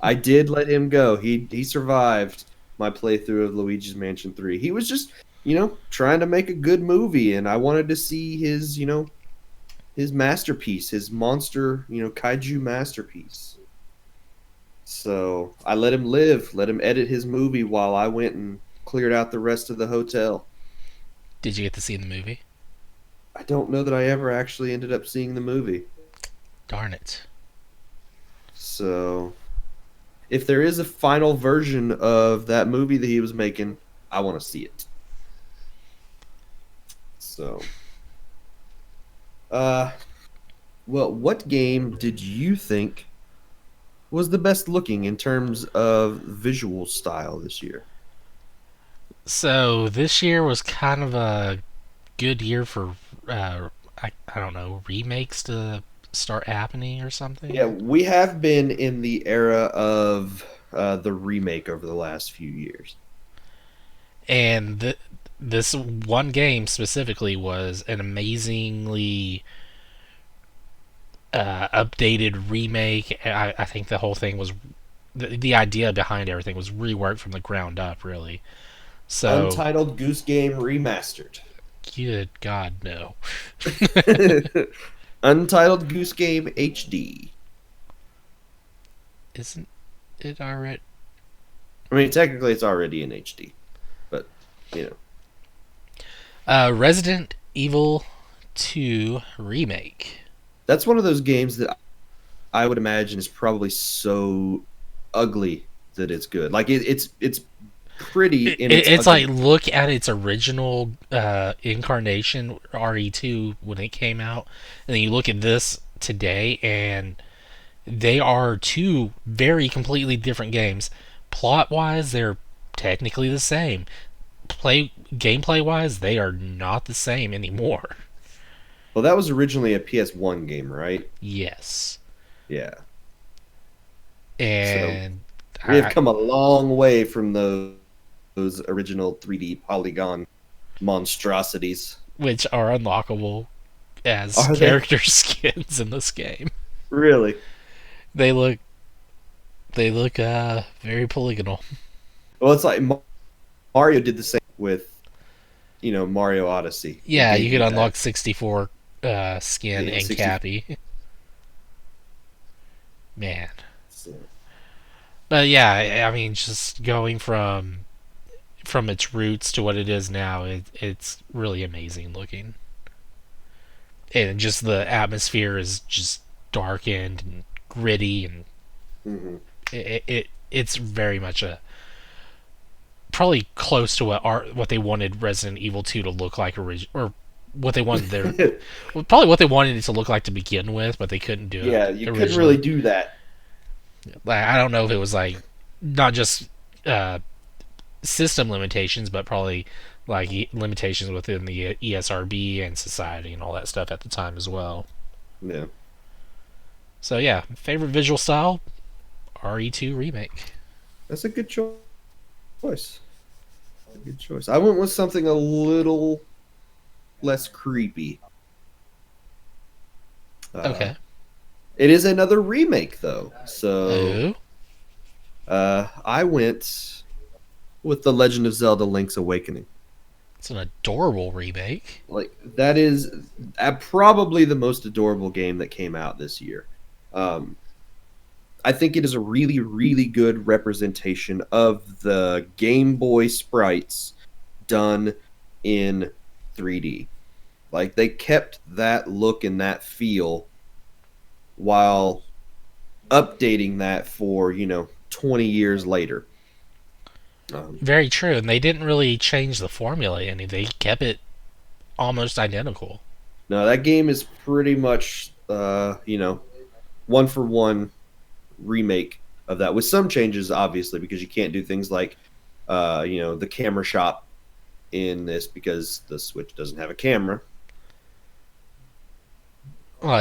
I did let him go. He survived my playthrough of Luigi's Mansion 3. He was just, trying to make a good movie, and I wanted to see his masterpiece, his monster, kaiju masterpiece. So I let him live, let him edit his movie while I went and cleared out the rest of the hotel. Did you get to see the movie? I don't know that I ever actually ended up seeing the movie. Darn it. So if there is a final version of that movie that he was making, I want to see it. So, uh, well, what game did you think was the best looking in terms of visual style this year? So this year was kind of a good year for I don't know, remakes to start happening or Yeah, something. we have been in the era of the remake over the last few years. And this one game specifically was an amazingly updated remake. I think the whole thing was the idea behind everything was reworked from the ground up, really. So, Untitled Goose Game Remastered. good God, no. Untitled Goose Game HD. Isn't it already? I mean, technically, it's already in HD, but you know, Resident Evil 2 remake. that's one of those games that I would imagine is probably so ugly that it's good. Like it's pretty in its It's like ugly. look at its original incarnation RE2 when it came out, and then you look at this today, and they are two very completely different games. Plot wise, they're technically the same. Play gameplay wise, they are not the same anymore. Well, that was originally a PS1 game, right? Yes, Yeah. So and we have I, come a long way from those original 3D polygon monstrosities. which are unlockable as Are they character skins in this game. really? They look they look very polygonal. Well, it's like Mario did the same with Mario Odyssey. It Yeah, you gave could you unlock that 64 skin yeah and 60. Cappy. Man. But yeah, I mean, just going from its roots to what it is now, it's really amazing looking, and just the atmosphere is just darkened and gritty, and Mm-hmm. it's very much a probably close to what they wanted Resident Evil 2 to look like or what they wanted their well, probably what they wanted it to look like to begin with, but they couldn't do it Yeah, you couldn't really originally. do that. Like, I don't know if it was like not just uh, system limitations, but probably like limitations within the ESRB and society and all that stuff at the time as well. Yeah, So yeah, favorite visual style RE2 remake. that's a good choice. A good choice. I went with something a little less creepy. Uh, Okay. it is another remake though, so Oh, I went with The Legend of Zelda: Link's Awakening. it's an adorable remake. Like that is probably the most adorable game that came out this year. Um, I think it is a really, really good representation of the Game Boy sprites done in 3D. Like they kept that look and that feel while updating that for 20 years later. Um, Very true, and they didn't really change the formula any. They kept it almost identical. no, that game is pretty much one for one remake of that with some changes, obviously, because you can't do things like the camera shop in this because the Switch doesn't have a camera. Well, Uh,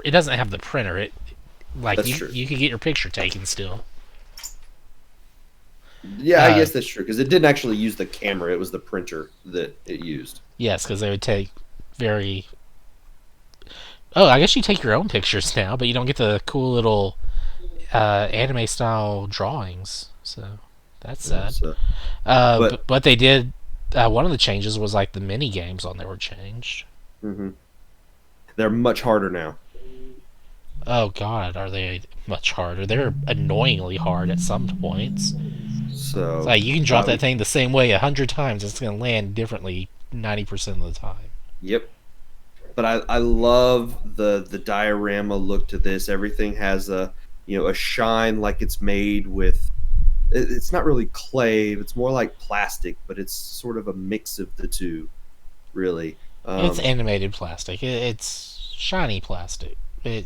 it doesn't have the printer. It like that's true. you could get your picture taken still. Yeah, I Uh, guess that's true because it didn't actually use the camera; it was the printer that it used. yes, because they would take very. Oh, I guess you take your own pictures now, but you don't get the cool little anime style drawings. So that's Yeah, sad. so, But but what they did, one of the changes was like the mini games on there were changed. mhm. They're much harder now. Oh God, are they much harder? They're annoyingly hard at some points. It's So, like you can drop that thing the same way 100 times, it's gonna land differently 90% of the time. yep. But I love the diorama look to this. Everything has a shine like it's made with. It's not really clay. It's more like plastic, but it's sort of a mix of the two, really. It's animated plastic. It's shiny plastic.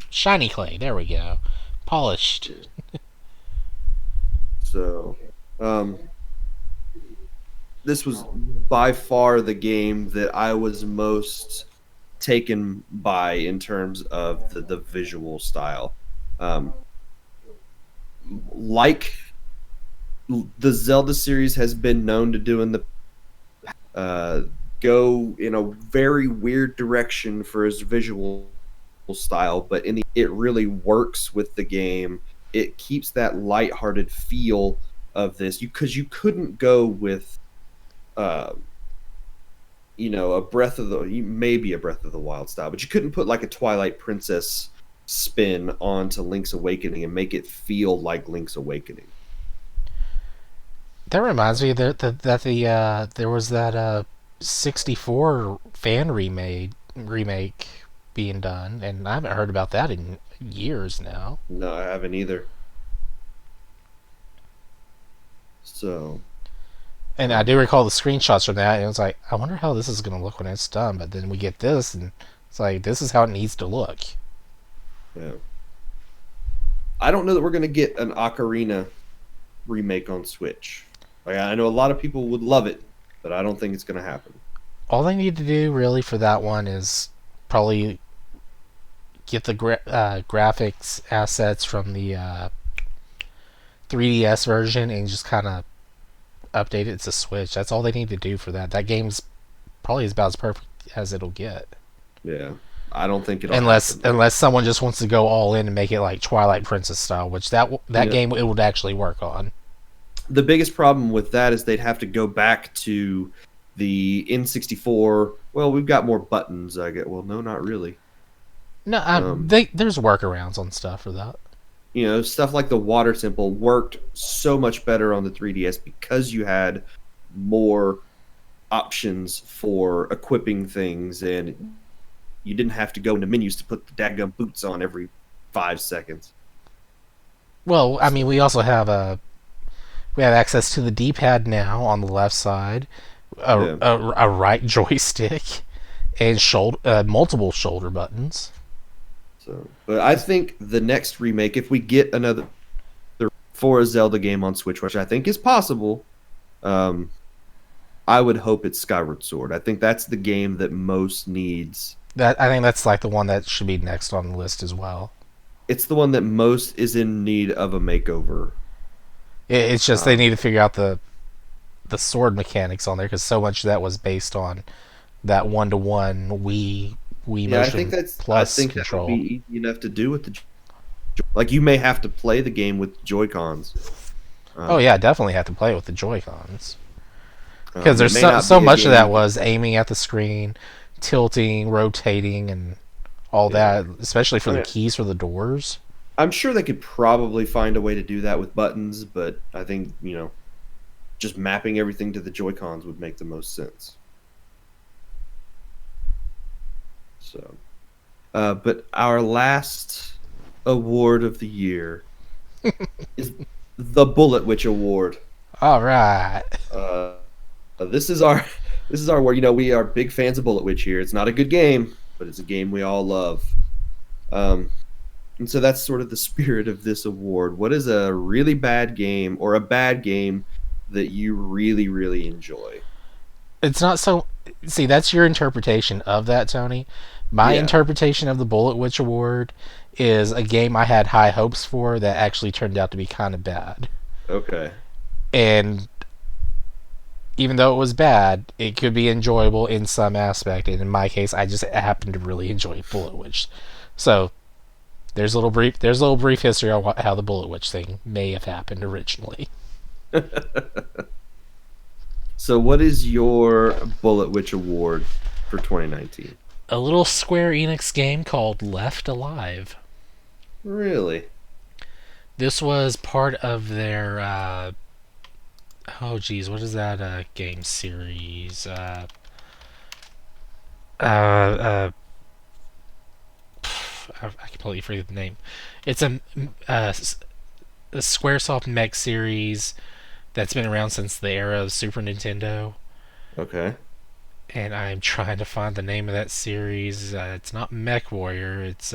Shiny clay. There we go. Polished. So, um, this was by far the game that I was most taken by in terms of the visual style. Um, like the Zelda series has been known to do in the uh, go in a very weird direction for his visual. style, but in the it really works with the game. It keeps that lighthearted feel of this. Because you couldn't go with uh a maybe a Breath of the Wild style, but you couldn't put like a Twilight Princess spin onto Link's Awakening and make it feel like Link's Awakening. That reminds me that there was that 64 fan remake being done, and I haven't heard about that in years now. No, I haven't either. So, And I do recall the screenshots from that, and it was like, I wonder how this is going to look when it's done. But then we get this, and it's like, this is how it needs to look. yeah. I don't know that we're going to get an Ocarina remake on Switch. Like, I know a lot of people would love it, but I don't think it's going to happen. All they need to do really for that one is probably get the graphics assets from the 3DS version and just kind of update it to Switch. That's all they need to do for that. That game's probably about as perfect as it'll get. Yeah. I don't think it'll Unless happen. unless someone just wants to go all in and make it like Twilight Princess style, which that Yeah. game it would actually work on. The biggest problem with that is they'd have to go back to the N64. Well, we've got more buttons. I get. Well, no, not really. No, Um, there's workarounds on stuff for that. Stuff like the water temple worked so much better on the 3DS because you had more options for equipping things, and you didn't have to go into menus to put the dadgum boots on every 5 seconds. Well, I mean, So, we have access to the D-pad now on the left side, yeah. a right joystick, and multiple shoulder buttons. But I think the next remake, if we get another for a Zelda game on Switch, which I think is possible, um, I would hope it's Skyward Sword. I think that's the game that most needs. That I think that's like the one that should be next on the list as well. It's the one that most is in need of a makeover. It's just they Um, need to figure out the sword mechanics on there because so much of that was based on that one-to-one Wii yeah, I think Motion that's. I Plus think that would be control. easy enough to do with the. Like you may have to play the game with Joy Cons. Oh Um, yeah, definitely have to play with the Joy Cons because it there's may not so be a much of game that you can. was aiming at the screen, tilting, rotating, and all Yeah. that, especially for I the mean, keys for the doors. I'm sure they could probably find a way to do that with buttons, but I think just mapping everything to the Joy Cons would make the most sense. So, but our last award of the year is the Bullet Witch Award. All right. Uh, this is our this is our award. We are big fans of Bullet Witch here. It's not a good game, but it's a game we all love. Um, and so that's sort of the spirit of this award. What is a really bad game or a bad game that you really, really enjoy? It's not so. See, that's your interpretation of that, Tony. My Yeah. interpretation of the Bullet Witch Award is a game I had high hopes for that actually turned out to be kind of bad. Okay. And even though it was bad, it could be enjoyable in some aspect. And in my case, I just happened to really enjoy Bullet Witch. So there's a little brief history on how the Bullet Witch thing may have happened originally. So, what is your Bullet Witch Award for 2019? A little Square Enix game called Left Alive. Really? This was part of their oh geez, what is that game series? Uh, I completely forget the name. It's uh, a SquareSoft mech series that's been around since the era of Super Nintendo, Okay. and I'm trying to find the name of that series. It's not Mech Warrior. It's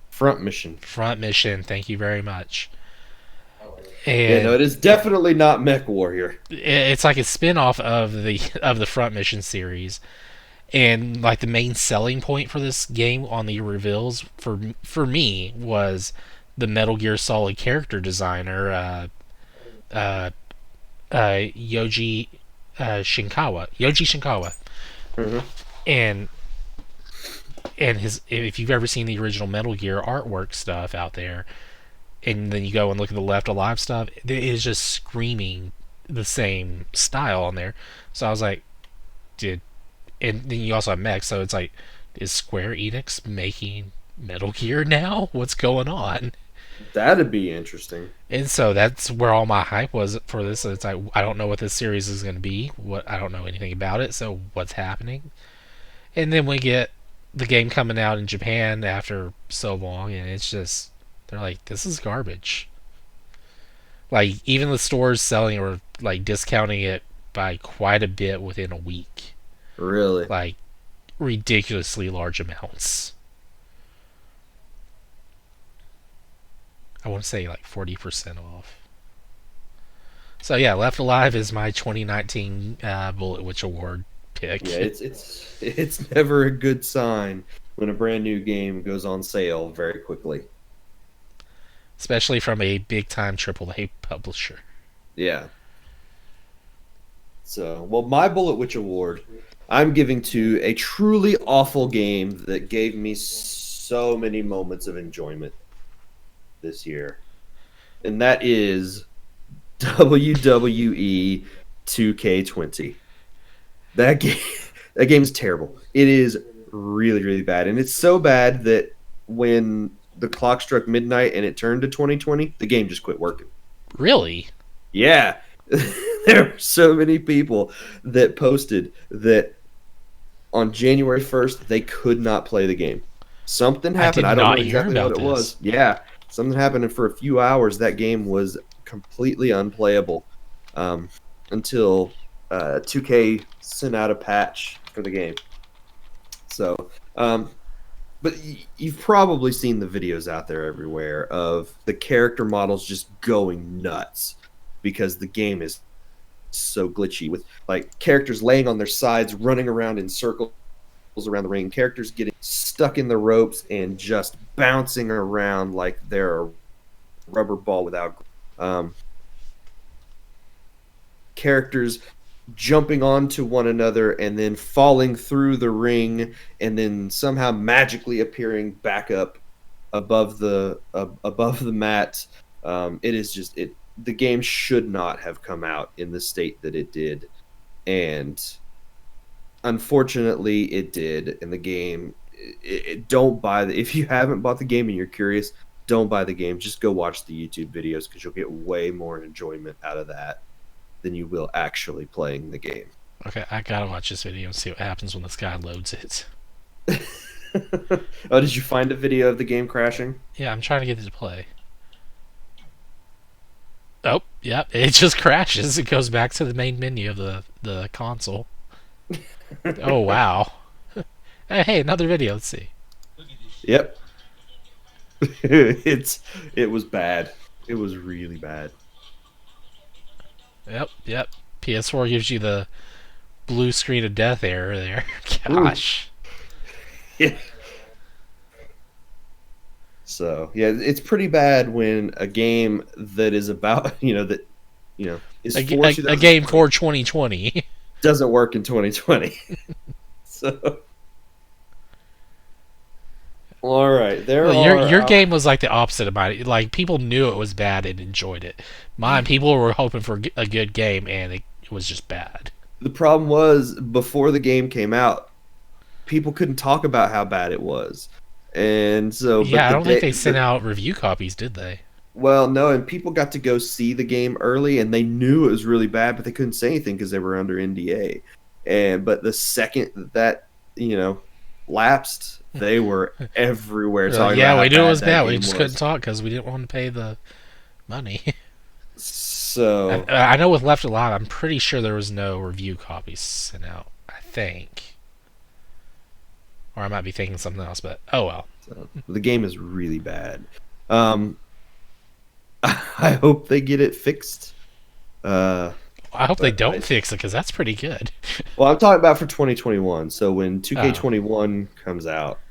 Front Mission. Front Mission. Thank you very much. Yeah, no, And it is definitely not Mech Warrior. it's like a spin-off of the Front Mission series, and like the main selling point for this game on the reveals for me was the Metal Gear Solid character designer uh, Yoji Shinkawa, and and his if you've ever seen the original Metal Gear artwork stuff out there, and then you go and look at the Left Alive stuff, it is just screaming the same style on there. So I was like, did and then you also have mech, so it's like, is Square Enix making Metal Gear now? What's going on? That'd be interesting. And so that's where all my hype was for this. It's like, I don't know what this series is going to be. What I don't know anything about it. So what's happening? And then we get the game coming out in Japan after so long, and it's just they're like, this is garbage. Like even the stores selling or like discounting it by quite a bit within a week. Really. Like ridiculously large amounts. I want to say like 40% off. So yeah, Left Alive is my 2019 Bullet Witch Award Yeah, pick, it's never a good sign when a brand new game goes on sale very quickly. especially from a big time AAA publisher. Yeah. So, well, my Bullet Witch Award, I'm giving to a truly awful game that gave me so many moments of enjoyment this year, and that is WWE 2K20. That game, that game is terrible. It is really, really bad, and it's so bad that when the clock struck midnight and it turned to 2020, the game just quit working. Really? Yeah, there were so many people that posted that on January 1st they could not play the game. Something I happened. did I don't know not hear exactly what about it this. was. Yeah, something happened, and for a few hours that game was completely unplayable um, until 2K sent out a patch for the game. So, but you've probably seen the videos out there everywhere of the character models just going nuts because the game is so glitchy with like characters laying on their sides, running around in circles around the ring, characters getting stuck in the ropes and just bouncing around like they're a rubber ball without characters jumping onto one another and then falling through the ring and then somehow magically appearing back up above the mat. It is just it. The game should not have come out in the state that it did, and unfortunately, it did. And the game, don't buy the. If you haven't bought the game and you're curious, don't buy the game. Just go watch the YouTube videos because you'll get way more enjoyment out of that than you will actually playing the game. Okay, I gotta watch this video and see what happens when this guy loads it. Oh, did you find a video of the game crashing? Yeah, I'm trying to get it to play. Oh, yep, it just crashes. It goes back to the main menu of the console. Oh wow. Hey, another video. Let's see. Yep. It was bad. It was really bad. Yep, yep. PS4 gives you the blue screen of death error there. Ooh. Gosh. Yeah. So yeah, it's pretty bad when a game that is about that is for A game 2020 for 2020. doesn't work in 2020. So all right, there Well, are your game was like the opposite of mine. Like people knew it was bad and enjoyed it. Mine, people were hoping for a good game and it was just bad. the problem was before the game came out, people couldn't talk about how bad it was, and so Yeah, but I the don't think day they sent out review copies, did they? well, no, and people got to go see the game early, and they knew it was really bad, but they couldn't say anything because they were under NDA. And but the second that you know lapsed, they were everywhere They're like, talking about yeah, how we knew it bad was that bad. We game just couldn't was. talk because we didn't want to pay the money. So I know with Left Alive, I'm pretty sure there was no review copies sent out. I think, or I might be thinking something else. But oh well. the game is really bad. Um, I hope they get it fixed. Uh, I hope they but don't fix it because that's pretty good. well, I'm talking about for 2021. So when Oh, 2K21 comes out,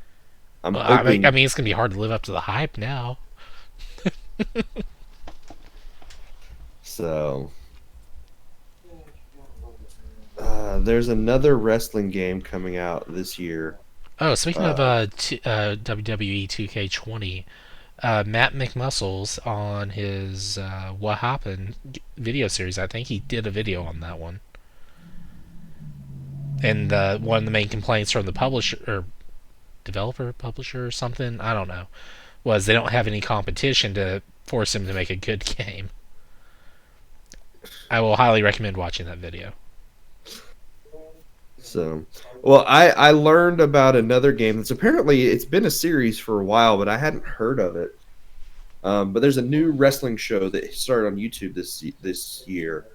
I'm well, I hoping. mean, it's gonna be hard to live up to the hype now. So there's another wrestling game coming out this year Oh, speaking of Uh, WWE 2K20, Matt McMuscles on his What Happened video series, I think he did a video on that one. And one of the main complaints from the publisher or developer, publisher, or something, I don't know, was they don't have any competition to force him to make a good game. I will highly recommend watching that video. so, well, I learned about another game that's apparently it's been a series for a while, but I hadn't heard of it. But there's a new wrestling show that started on YouTube this year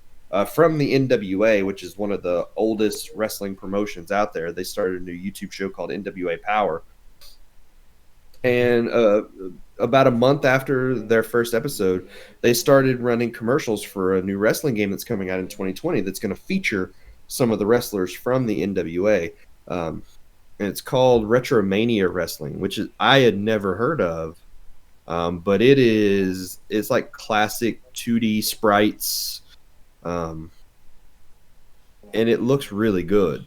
from the NWA, which is one of the oldest wrestling promotions out there. They started a new YouTube show called NWA Power, and about a month after their first episode, they started running commercials for a new wrestling game that's coming out in 2020 that's going to feature some of the wrestlers from the NWA. And it's called Retromania Wrestling, which is I had never heard of. But it's like classic 2D sprites, um, and it looks really good.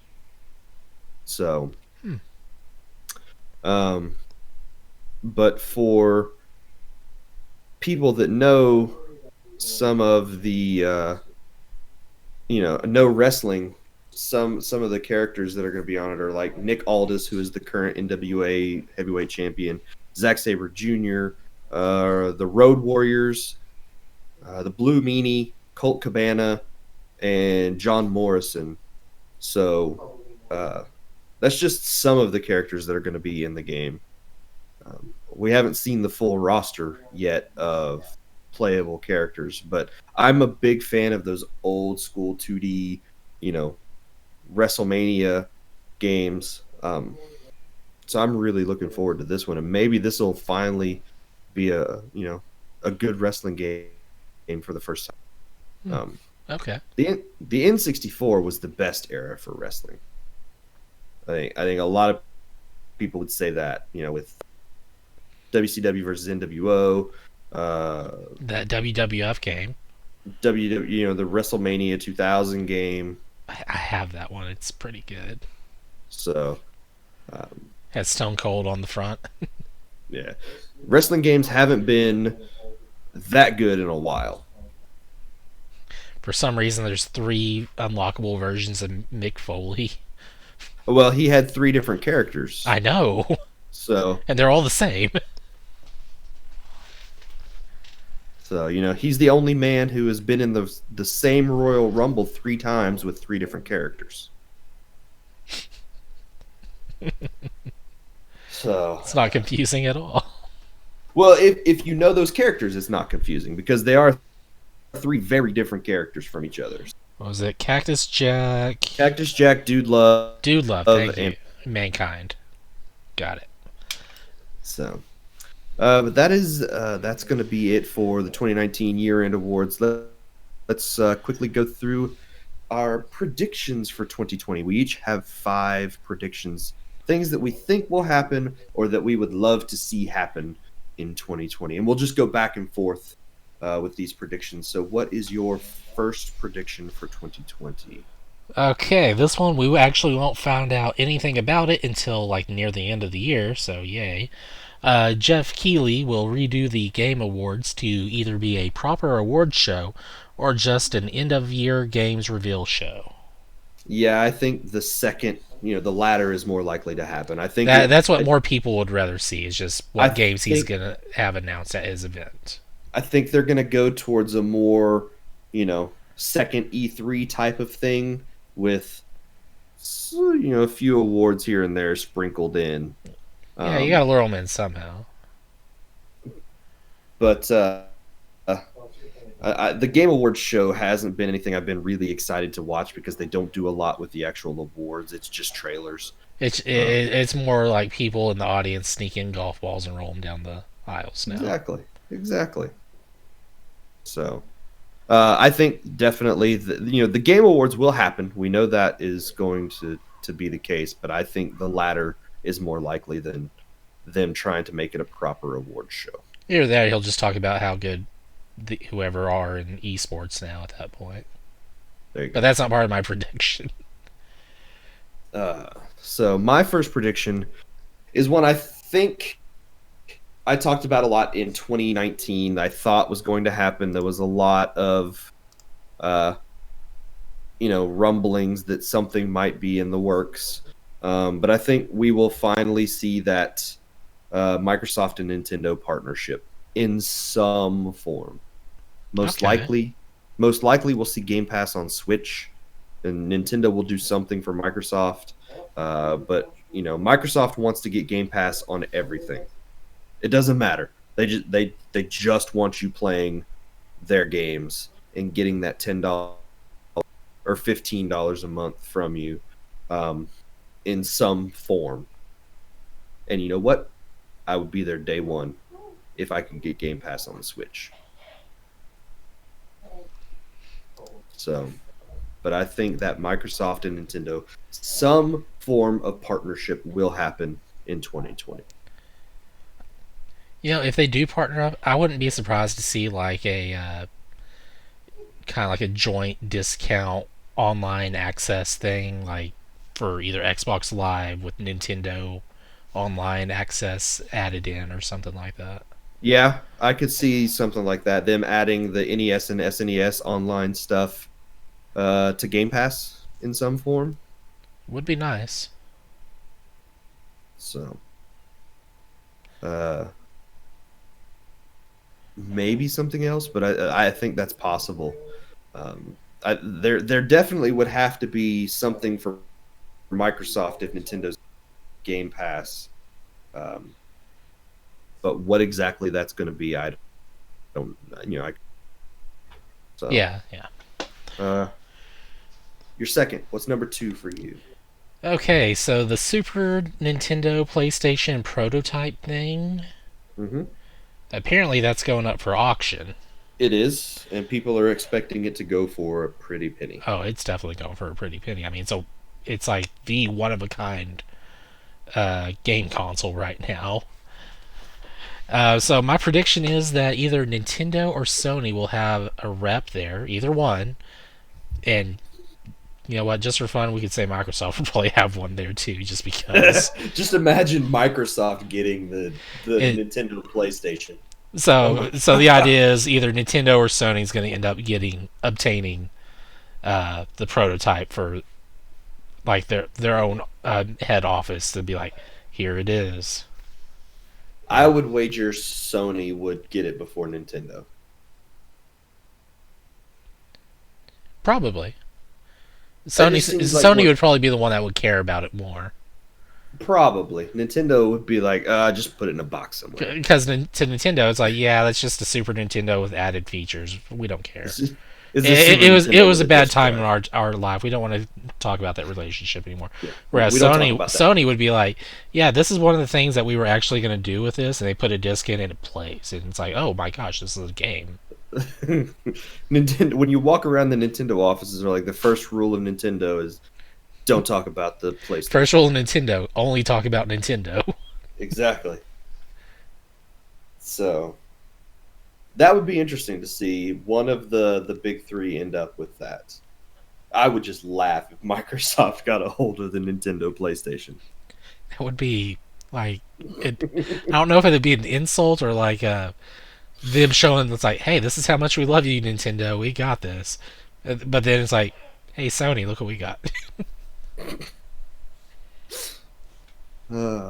So, Hmm. um, but for people that know some of the know wrestling, some of the characters that are going to be on it are like Nick Aldis, who is the current NWA heavyweight champion, Zack Sabre Jr., the Road Warriors, the Blue Meanie, Colt Cabana, and John Morrison. So that's just some of the characters that are going to be in the game. We haven't seen the full roster yet of playable characters, but I'm a big fan of those old school 2D, you know, WrestleMania games. So I'm really looking forward to this one, and maybe this will finally be a good wrestling game for the first Hmm. time. Okay. The N64 was the best era for wrestling. I think a lot of people would say that, with WCW versus NWO, uh, That WWF game. the WrestleMania 2000 game. I have that one. It's pretty good. So, um, Has Stone Cold on the front. yeah, wrestling games haven't been that good in a while. For some reason, there's three unlockable versions of Mick Foley. Well, he had three different characters, I know, so and they're all the same. he's the only man who has been in the same Royal Rumble three times with three different characters. So, It's not confusing at all. well, if you know those characters, it's not confusing because they are three very different characters from each other. What was it? Cactus Jack, Cactus Jack, Dude Love, Dude Love. Thank and you. Mankind. Got it. so. But that's going to be it for the 2019 year-end awards. Let's quickly go through our predictions for 2020. We each have 5 predictions, things that we think will happen or that we would love to see happen in 2020, and we'll just go back and forth with these predictions. So, what is your first prediction for 2020? Okay, this one we actually won't find out anything about it until like near the end of the year, so yay. Jeff Keighley will redo the Game Awards to either be a proper awards show or just an end of year games reveal show. Yeah, I think the second, the latter is more likely to happen. That's what more people would rather see is just I what games he's think gonna have announced at his event. I think they're going to go towards a more, second E3 type of thing with, a few awards here and there sprinkled in. Yeah, you gotta Um, lure them in somehow. but the Game Awards show hasn't been anything I've been really excited to watch because they don't do a lot with the actual awards. It's just trailers. Um, It's more like people in the audience sneak in golf balls and roll them down the aisles now. exactly. So I think definitely the Game Awards will happen. We know that is going to be the case, but I think the latter is more likely than them trying to make it a proper award show. Either that, or he'll just talk about how good whoever are in esports now at that point. There you But go. that's not part of my prediction. Uh, So my first prediction is one I think I talked about a lot in 2019. I thought was going to happen. There was a lot of uh, rumblings that something might be in the works. But I think we will finally see that Microsoft and Nintendo partnership in some form. Most Okay. likely, most likely we'll see Game Pass on Switch, and Nintendo will do something for Microsoft. But Microsoft wants to get Game Pass on everything. It doesn't matter. They just want you playing their games and getting that $10 or $15 a month from you, um, in some form. And you know what? I would be there day one if I could get Game Pass on the Switch. So, but I think that Microsoft and Nintendo, some form of partnership will happen in 2020. If they do partner up, I wouldn't be surprised to see like a kind of like a joint discount online access thing, like for either Xbox Live with Nintendo online access added in or something like that. Yeah, I could see something like that. Them adding the NES and SNES online stuff to Game Pass in some form. Would be nice. So, uh, maybe something else, but I think that's possible. There definitely would have to be something for Microsoft if Nintendo's Game Pass. Um, but what exactly that's going to be, I don't. So Yeah, yeah. uh, your second. What's number two for you? Okay, so the Super Nintendo PlayStation prototype thing, Hmm. apparently that's going up for auction. It is, and people are expecting it to go for a pretty penny. Oh, it's definitely going for a pretty penny. I mean, so it's like the one of a kind game console right now. So my prediction is that either Nintendo or Sony will have a rep there, either one. And you know what? Just for fun, we could say Microsoft will probably have one there too, just because. Just imagine Microsoft getting the It, Nintendo PlayStation. Oh my so the god. idea is either Nintendo or Sony is going to end up obtaining the prototype for like their own head office to be like, here it is. I And would wager Sony would get it before Nintendo. probably It just seems like Sony what would probably be the one that would care about it more. probably Nintendo would be like, just put it in a box somewhere. Because to Nintendo, it's like, yeah, that's just a Super Nintendo with added features. We don't care. Is this Super It Nintendo was with a a bad disc time in drive? our life. We don't want to talk about that relationship anymore. Yeah, Whereas we don't talk about that. Sony would be like, yeah, this is one of the things that we were actually going to do with this, and they put a disc in and it plays, and it's like, oh my gosh, this is a game. Nintendo. When you walk around the Nintendo offices, are like the first rule of Nintendo is don't talk about the First PlayStation. rule of Nintendo: only talk about Nintendo. Exactly. So that would be interesting to see one of the big three end up with that. I would just laugh if Microsoft got a hold of the Nintendo PlayStation. That would be like, it. I don't know if it'd be an insult or like them showing it's like, hey, this is how much we love you, Nintendo. We got this. But then it's like, hey, Sony, look what we got.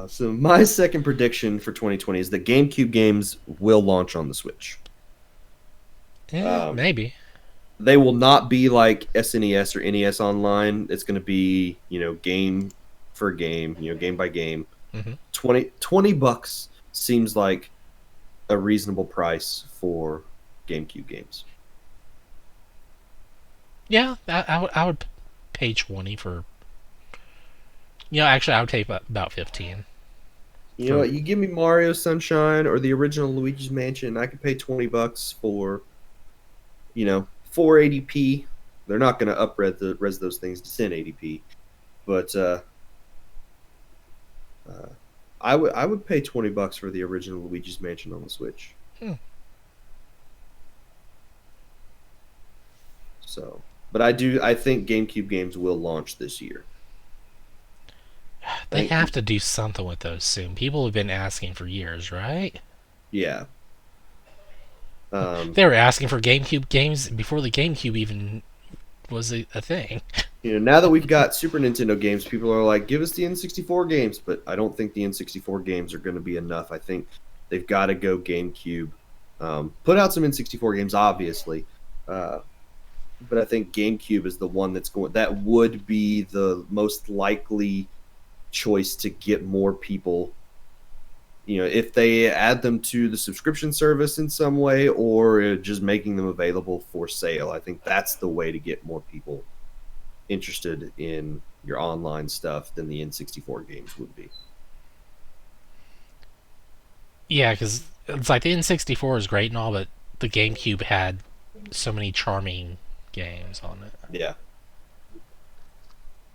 So my second prediction for 2020 is that GameCube games will launch on the Switch. Um, Maybe. they will not be like SNES or NES online. It's going to be, game for game, game by game. Hmm. 20 bucks seems like a reasonable price for GameCube games. Yeah, I would pay 20 for. Actually, I would pay about 15 You know for. what? You give me Mario Sunshine or the original Luigi's Mansion, I could pay 20 bucks for, 480p. They're not going to res those things to 1080p, but uh, I would pay 20 bucks for the original Luigi's Mansion on the Switch. Hmm. So, but I think GameCube games will launch this year. They have to do something with those soon. People have been asking for years, right? Yeah. Um, They were asking for GameCube games before the GameCube even was a thing. now that we've got Super Nintendo games, people are like, give us the N64 games, but I don't think the N64 games are going to be enough. I think they've got to go GameCube. Put out some N64 games, obviously, uh, but I think GameCube is the one that would be the most likely choice to get more people. If they add them to the subscription service in some way or just making them available for sale, I think that's the way to get more people interested in your online stuff than the N64 games would be. Yeah, because it's like the N64 is great and all, but the GameCube had so many charming games on it. Yeah.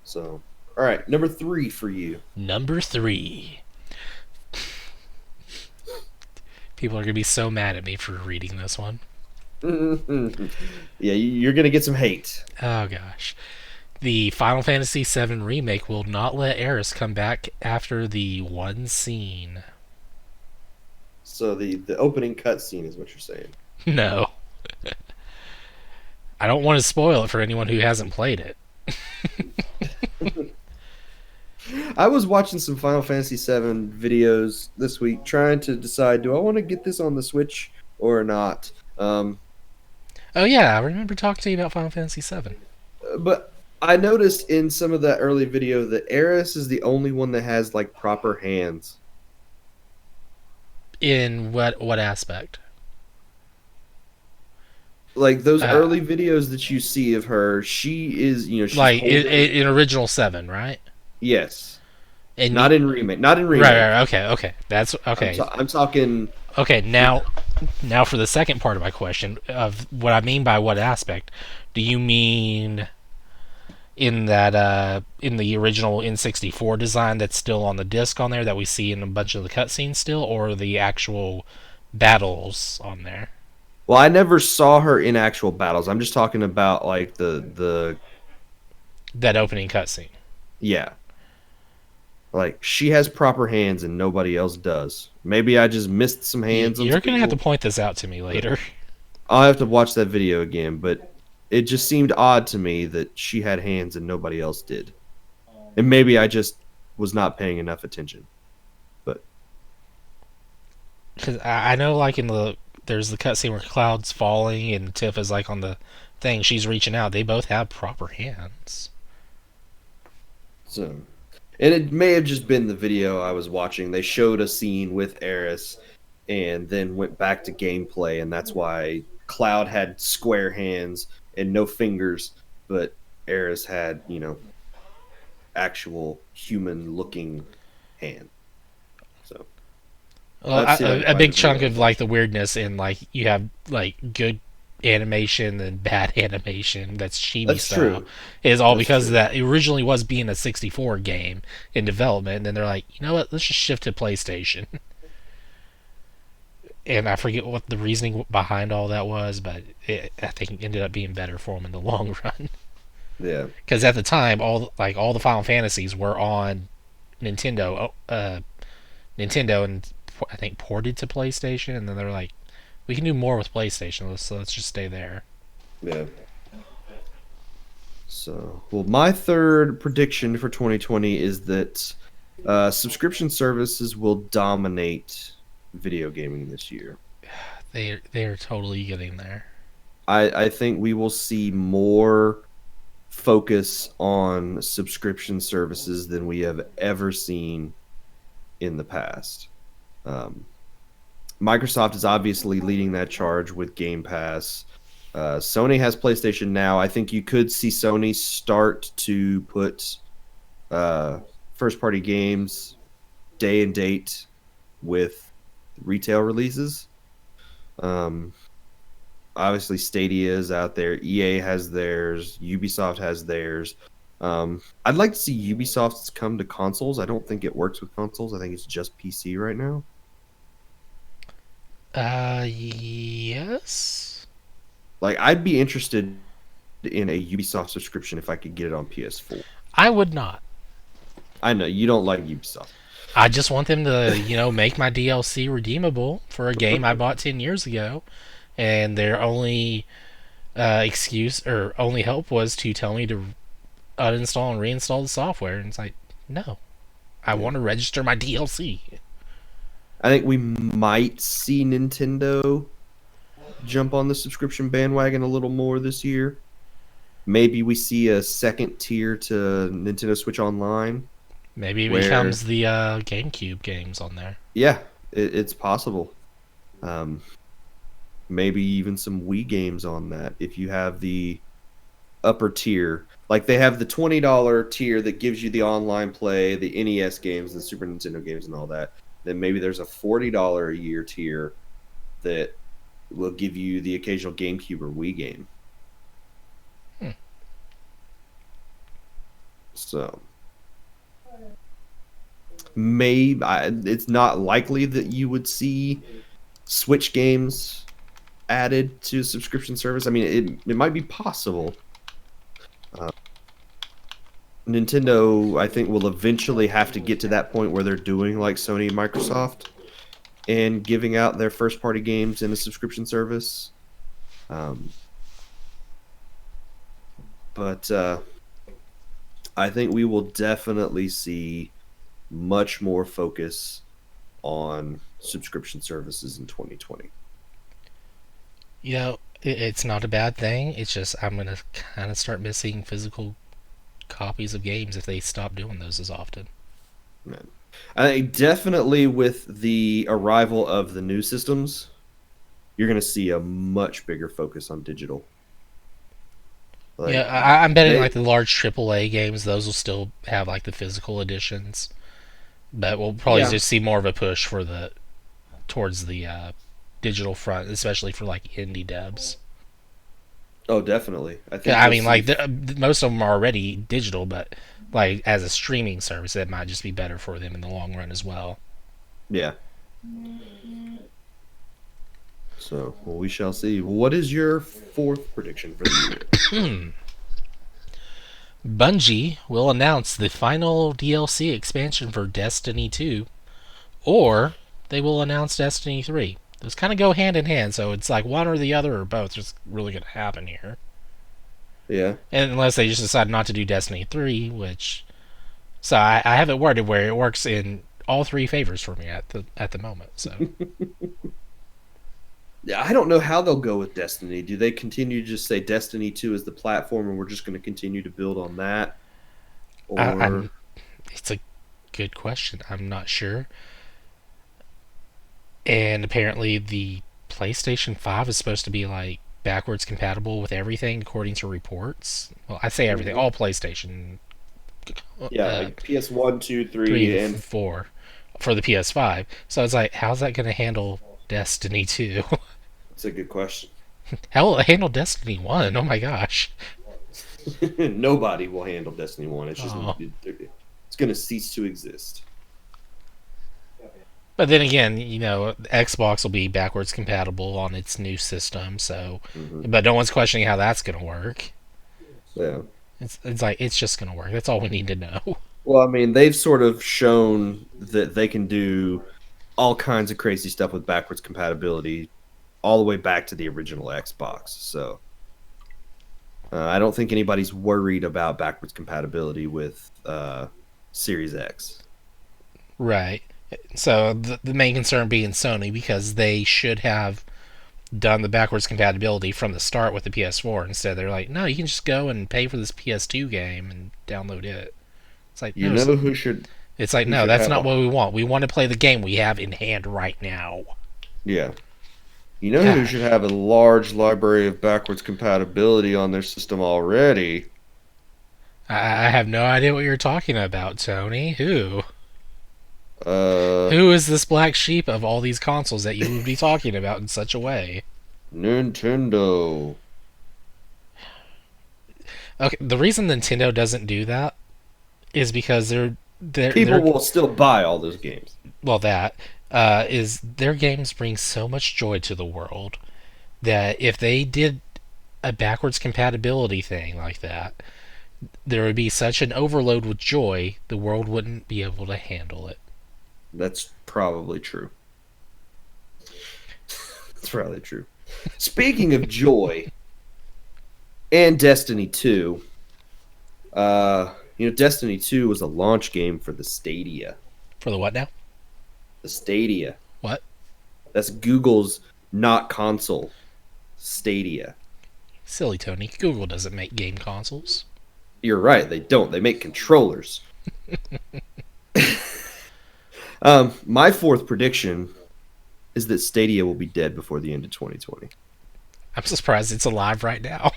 So, all right, number 3 for you. Number 3. People are going to be so mad at me for reading this one. Yeah, you're gonna get some hate. Oh, gosh. The Final Fantasy VII Remake will not let Eris come back after the one scene. So the opening cutscene is what you're saying. No. I don't want to spoil it for anyone who hasn't played it. I was watching some Final Fantasy VII videos this week, trying to decide, do I want to get this on the Switch or not? Oh, yeah, I remember talking to you about Final Fantasy VII. But I noticed in some of that early video that Eris is the only one that has like proper hands. In what aspect? Like those Uh, early videos that you see of her, she is, she's like holding. in original 7, right? Yes, And not in remake. Not in remake. right, okay. That's okay. I'm talking. Okay, now for the second part of my question of what I mean by what aspect, do you mean in that in the original N64 design that's still on the disc on there that we see in a bunch of the cutscenes still, or the actual battles on there? Well, I never saw her in actual battles. I'm just talking about like the That opening cutscene. yeah. Like she has proper hands and nobody else does. Maybe I just missed some hands on You're some gonna have to people. point this out to me later. I'll have to watch that video again, but it just seemed odd to me that she had hands and nobody else did. And maybe I just was not paying enough attention. But Because I know, like in there's the cutscene where Cloud's falling and Tiff is like on the thing. She's reaching out. They both have proper hands. so and it may have just been the video I was watching. They showed a scene with Eris and then went back to gameplay, and that's why Cloud had square hands and no fingers, but Eris had, actual human looking hand. So Well, that's the only a why the big chunk video of like the weirdness in like you have like good animation and bad animation that's chibi That's style true. is all That's because true. that it originally was being a 64 game in development, and then they're like, you know what, let's just shift to PlayStation. And I forget what the reasoning behind all that was, but I think it ended up being better for them in the long run. Yeah. Because at the time, all the Final Fantasies were on Nintendo, Nintendo, and I think ported to PlayStation, and then they're like, we can do more with PlayStation, so let's just stay there. Yeah. So, well, my third prediction for 2020 is that subscription services will dominate video gaming this year. They're totally getting there. I think we will see more focus on subscription services than we have ever seen in the past. Um, Microsoft is obviously leading that charge with Game Pass. Sony has PlayStation Now. I think you could see Sony start to put uh, first party games day and date with retail releases. Um, Obviously, Stadia is out there. EA has theirs. Ubisoft has theirs. I'd like to see Ubisoft's come to consoles. I don't think it works with consoles. I think it's just PC right now. Yes. Like, I'd be interested in a Ubisoft subscription if I could get it on PS4. I would not. I know you don't like Ubisoft. I just want them to, make my DLC redeemable for a game I bought 10 years ago, and their only excuse or only help was to tell me to uninstall and reinstall the software. And it's like, no, I Yeah. want to register my DLC. I think we might see Nintendo jump on the subscription bandwagon a little more this year. Maybe we see a second tier to Nintendo Switch Online Maybe it where, becomes the GameCube games on there. yeah, it's possible. Um, Maybe even some Wii games on that if you have the upper tier. Like they have the $20 tier that gives you the online play, the NES games, the Super Nintendo games, and all that. Then maybe there's a $40 a year tier that will give you the occasional GameCube or Wii game. Hmm. So it's not likely that you would see Switch games added to subscription service. I mean, it might be possible. Uh, Nintendo, I think, will eventually have to get to that point where they're doing like Sony and Microsoft and giving out their first party games in a subscription service. Um, but I think we will definitely see much more focus on subscription services in 2020. It's not a bad thing. It's just I'm gonna kind of start missing physical copies of games if they stop doing those as often. Man. I think definitely with the arrival of the new systems, you're going to see a much bigger focus on digital. Yeah, Like I'm betting they, like the large AAA games, those will still have like the physical editions, but we'll probably yeah. just see more of a push for the towards the digital front, especially for like indie devs. Oh, definitely. I think Yeah, I you'll mean, see. like most of them are already digital, but like as a streaming service, it might just be better for them in the long run as well. Yeah. So well, we shall see. What is your fourth prediction for the year? Bungie will announce the final DLC expansion for Destiny 2, or they will announce Destiny 3. Those kind of go hand in hand, so it's like one or the other or both is really going to happen here. Yeah. And unless they just decide not to do Destiny 3, which. So I have it worded where it works in all three favors for me at the moment. So Yeah, I don't know how they'll go with Destiny. Do they continue to just say Destiny 2 is the platform and we're just going to continue to build on that? Or I'm. It's a good question. I'm not sure. And apparently the PlayStation 5 is supposed to be like backwards compatible with everything according to reports. Well, I say everything, Mhm. all PlayStation Yeah, uh, like PS1, 2, 3 and 3, and 4 for the PS5. So it's like, how's that going to handle Destiny 2? it's a good question. How will it handle Destiny 1? Oh my gosh. Nobody will handle Destiny 1. It's just Oh. it's going to cease to exist. But then again, Xbox will be backwards compatible on its new system, so. Hmm. But no one's questioning how that's going to work. Yeah. It's like, it's just going to work. That's all we need to know. Well, I mean, they've sort of shown that they can do all kinds of crazy stuff with backwards compatibility all the way back to the original Xbox. So I don't think anybody's worried about backwards compatibility with Series X. Right. So the main concern being Sony because they should have done the backwards compatibility from the start with the PS4. Instead, they're like, no, you can just go and pay for this PS2 game and download it. It's like You no, know who should it's like who no, should that's have not a what we want. We want to play the game we have in hand right now. yeah. You know who should Gosh, have a large library of backwards compatibility on their system already? I have no idea what you're talking about, Tony. Who? Uh, Who is this black sheep of all these consoles that you would be talking about in such a way? Nintendo. Okay, the reason Nintendo doesn't do that is because People they're will still buy all those games. well that is their games bring so much joy to the world that if they did a backwards compatibility thing like that, There would be such an overload with joy, the world wouldn't be able to handle it. That's probably true. That's probably true. Speaking of joy and Destiny 2, Destiny 2 was a launch game for the Stadia. For the what now? The Stadia. What? That's Google's not console. Stadia. Silly Tony. Google doesn't make game consoles. You're right, they don't. They make controllers. My fourth prediction is that Stadia will be dead before the end of 2020. I'm surprised it's alive right now.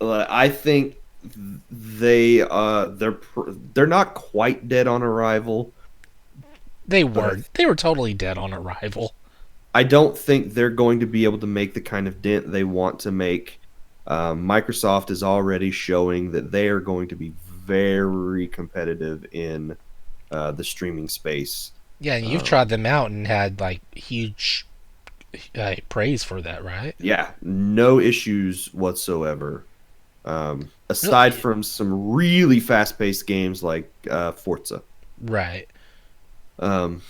I think they're not quite dead on arrival, They but were. They were totally dead on arrival. I don't think they're going to be able to make the kind of dent they want to make. Microsoft is already showing that they are going to be very competitive in the streaming space. Yeah, and you've Uh, tried them out and had like huge praise for that, right? yeah, no issues whatsoever. Aside Really? from some really fast-paced games like Forza. Right. Um,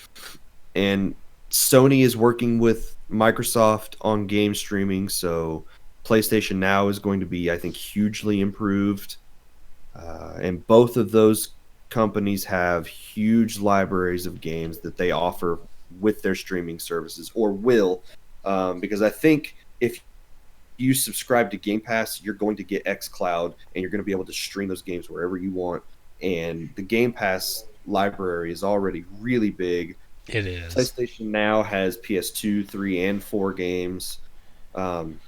and Sony is working with Microsoft on game streaming, so PlayStation Now is going to be, I think, hugely improved. And both of those companies have huge libraries of games that they offer with their streaming services, or will, because I think if you subscribe to Game Pass, you're going to get xCloud, and you're going to be able to stream those games wherever you want. And the Game Pass library is already really big. It is. PlayStation Now has PS2, 3, and 4 games um,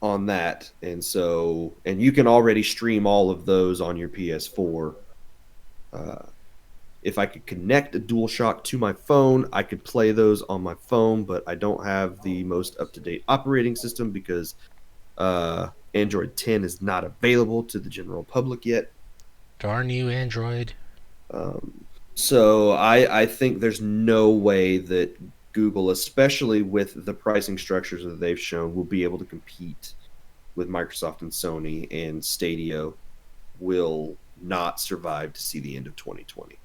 on that, and you can already stream all of those on your PS4. Uh, if I could connect a DualShock to my phone, I could play those on my phone, but I don't have the most up to date operating system because Android 10 is not available to the general public yet. Darn you, Android. Um, so I think there's no way that Google, especially with the pricing structures that they've shown, will be able to compete with Microsoft and Sony, and Stadia will not survive to see the end of 2020.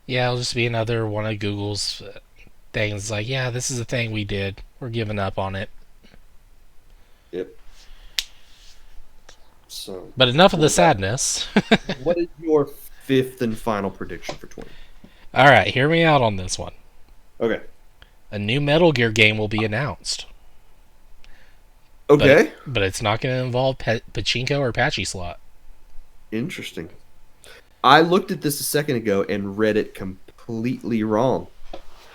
Yeah, it'll just be another one of Google's things. Like, yeah, this is a thing we did. We're giving up on it. Yep. So, But enough of the what about sadness. what is your fifth and final prediction for 20? All right, hear me out on this one. Okay. A new Metal Gear game will be announced, but Okay. but it's not going to involve pachinko or patchy slot. Interesting. I looked at this a second ago and read it completely wrong.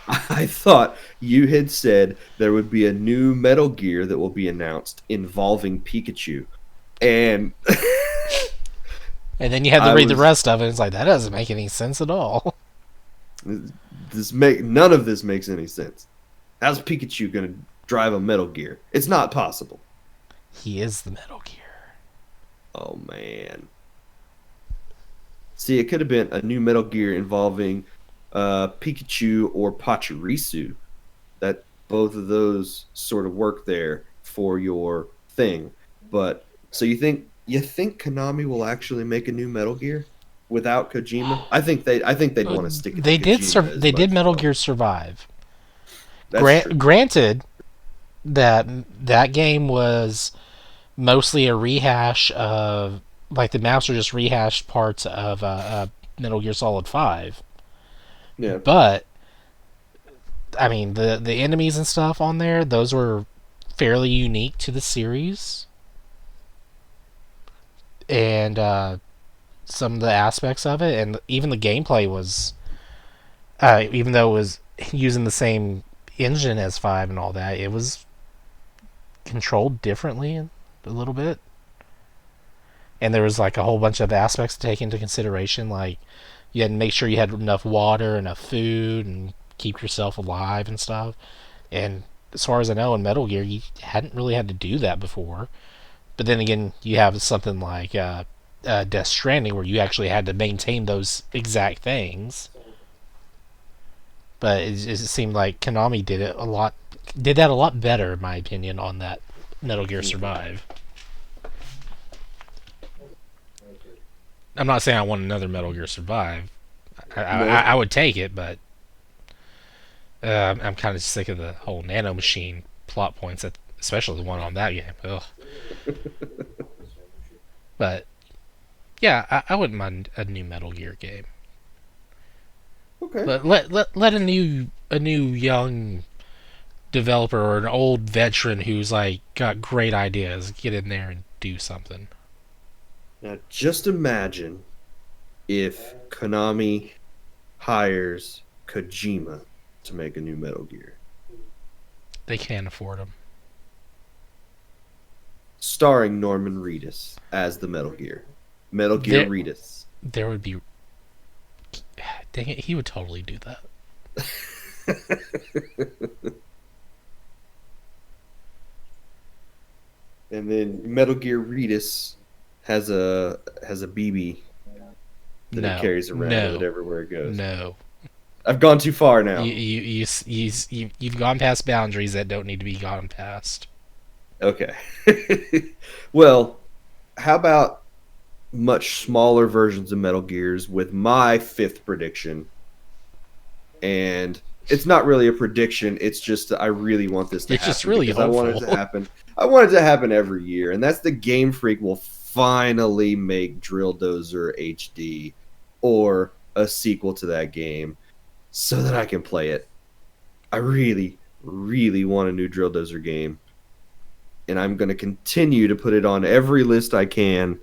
I thought you had said there would be a new Metal Gear that will be announced involving Pikachu. And And then you have to I read the was rest of it. It's like that doesn't make any sense at all. none of this makes any sense. How's Pikachu going to drive a Metal Gear? It's not possible. He is the Metal Gear. Oh man. See, it could have been a new Metal Gear involving Pikachu or Pachirisu. That both of those sort of work there for your thing. But so you think Konami will actually make a new Metal Gear without Kojima? I think they'd want to stick it to Kojima as They much did as Metal Gear possible. Survive. That's true. Granted that that game was mostly a rehash of like the maps are just rehashed parts of Metal Gear Solid 5. Yeah. But I mean the enemies and stuff on there, those were fairly unique to the series, and some of the aspects of it, and even the gameplay was, even though it was using the same engine as 5 and all that, it was controlled differently a little bit. And there was like a whole bunch of aspects to take into consideration, like you had to make sure you had enough water, enough food, and keep yourself alive and stuff. And as far as I know, in Metal Gear, you hadn't really had to do that before. But then again, you have something like Death Stranding, where you actually had to maintain those exact things. But it seemed like Konami did it a lot did that a lot better, in my opinion, on that Metal Gear Survive. I'm not saying I want another Metal Gear Survive. I No. would take it, but I'm kind of sick of the whole nano machine plot points, especially the one on that game. Ugh. But yeah, I wouldn't mind a new Metal Gear game. Okay. But let a new young developer or an old veteran who's like got great ideas get in there and do something. Now, just imagine if Konami hires Kojima to make a new Metal Gear, They can't afford them. starring Norman Reedus as the Metal Gear. Metal Gear There Reedus. there would be. Dang it, he would totally do that. And then Metal Gear Reedus has a BB that it No, carries around with it no, everywhere it goes. no. I've gone too far You now. you you've gone past boundaries that don't need to be gone past. Okay. Well, how about much smaller versions of Metal Gears with my fifth prediction? And it's not really a prediction. It's just I really want this to It's just happen really because I want it to hopeful. happen. I want it to happen every year, and that's the Game Freak will finally make Drill Dozer HD or a sequel to that game so that I can play it. I really, really want a new Drill Dozer game, and I'm going to continue to put it on every list I can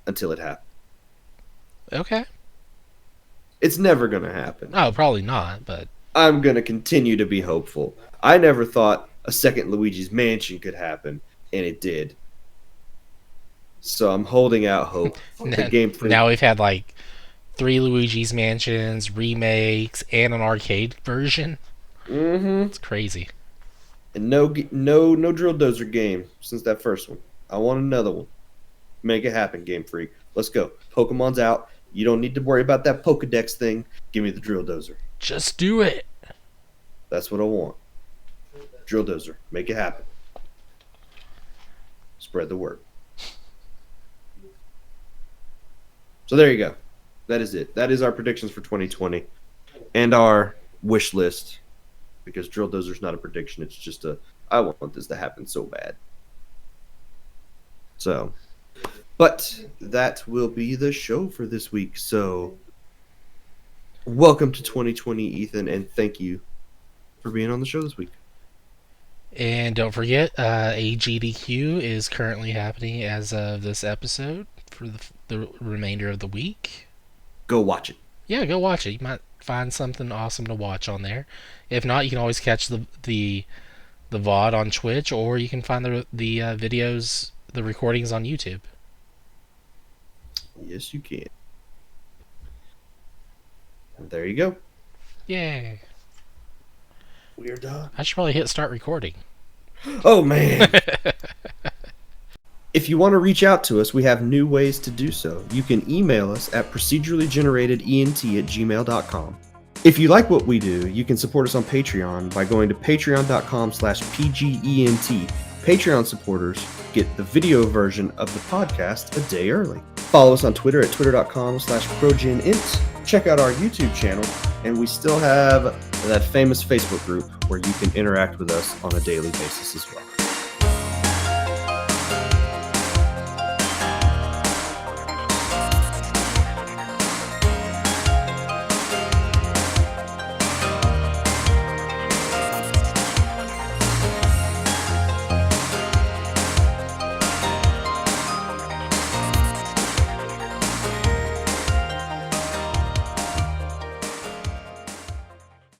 until it happens. Okay. It's never going to happen. Oh, probably not, but I'm going to continue to be hopeful. I never thought a second Luigi's Mansion could happen, and it did. So I'm holding out hope. The Game Freak. now we've had like 3 Luigi's Mansions, remakes, and an arcade version. Mm-hmm. It's crazy. And no Drill Dozer game since that first one. I want another one. Make it happen, Game Freak. Let's go. Pokemon's out. You don't need to worry about that Pokedex thing. Give me the Drill Dozer. Just do it. That's what I want. Drill Dozer. Make it happen. Spread the word. So there you go. That is it. That is our predictions for 2020 and our wish list. Because Drill Dozer's not a prediction. It's just I want this to happen so bad. So, but that will be the show for this week. So, welcome to 2020, Ethan, and thank you for being on the show this week. And don't forget, AGDQ is currently happening as of this episode for the remainder of the week. Go watch it. Yeah, go watch it. You might find something awesome to watch on there. If not, you can always catch the VOD on Twitch, or you can find the videos, the recordings on YouTube. Yes, you can. And there you go. Yay! We are done. I should probably hit start recording. Oh, man. If you want to reach out to us, we have new ways to do so. You can email us at procedurallygeneratedent@gmail.com. If you like what we do, you can support us on Patreon by going to patreon.com/pgent. Patreon supporters get the video version of the podcast a day early. Follow us on Twitter at twitter.com/progenint. Check out our YouTube channel, and we still have that famous Facebook group where you can interact with us on a daily basis as well.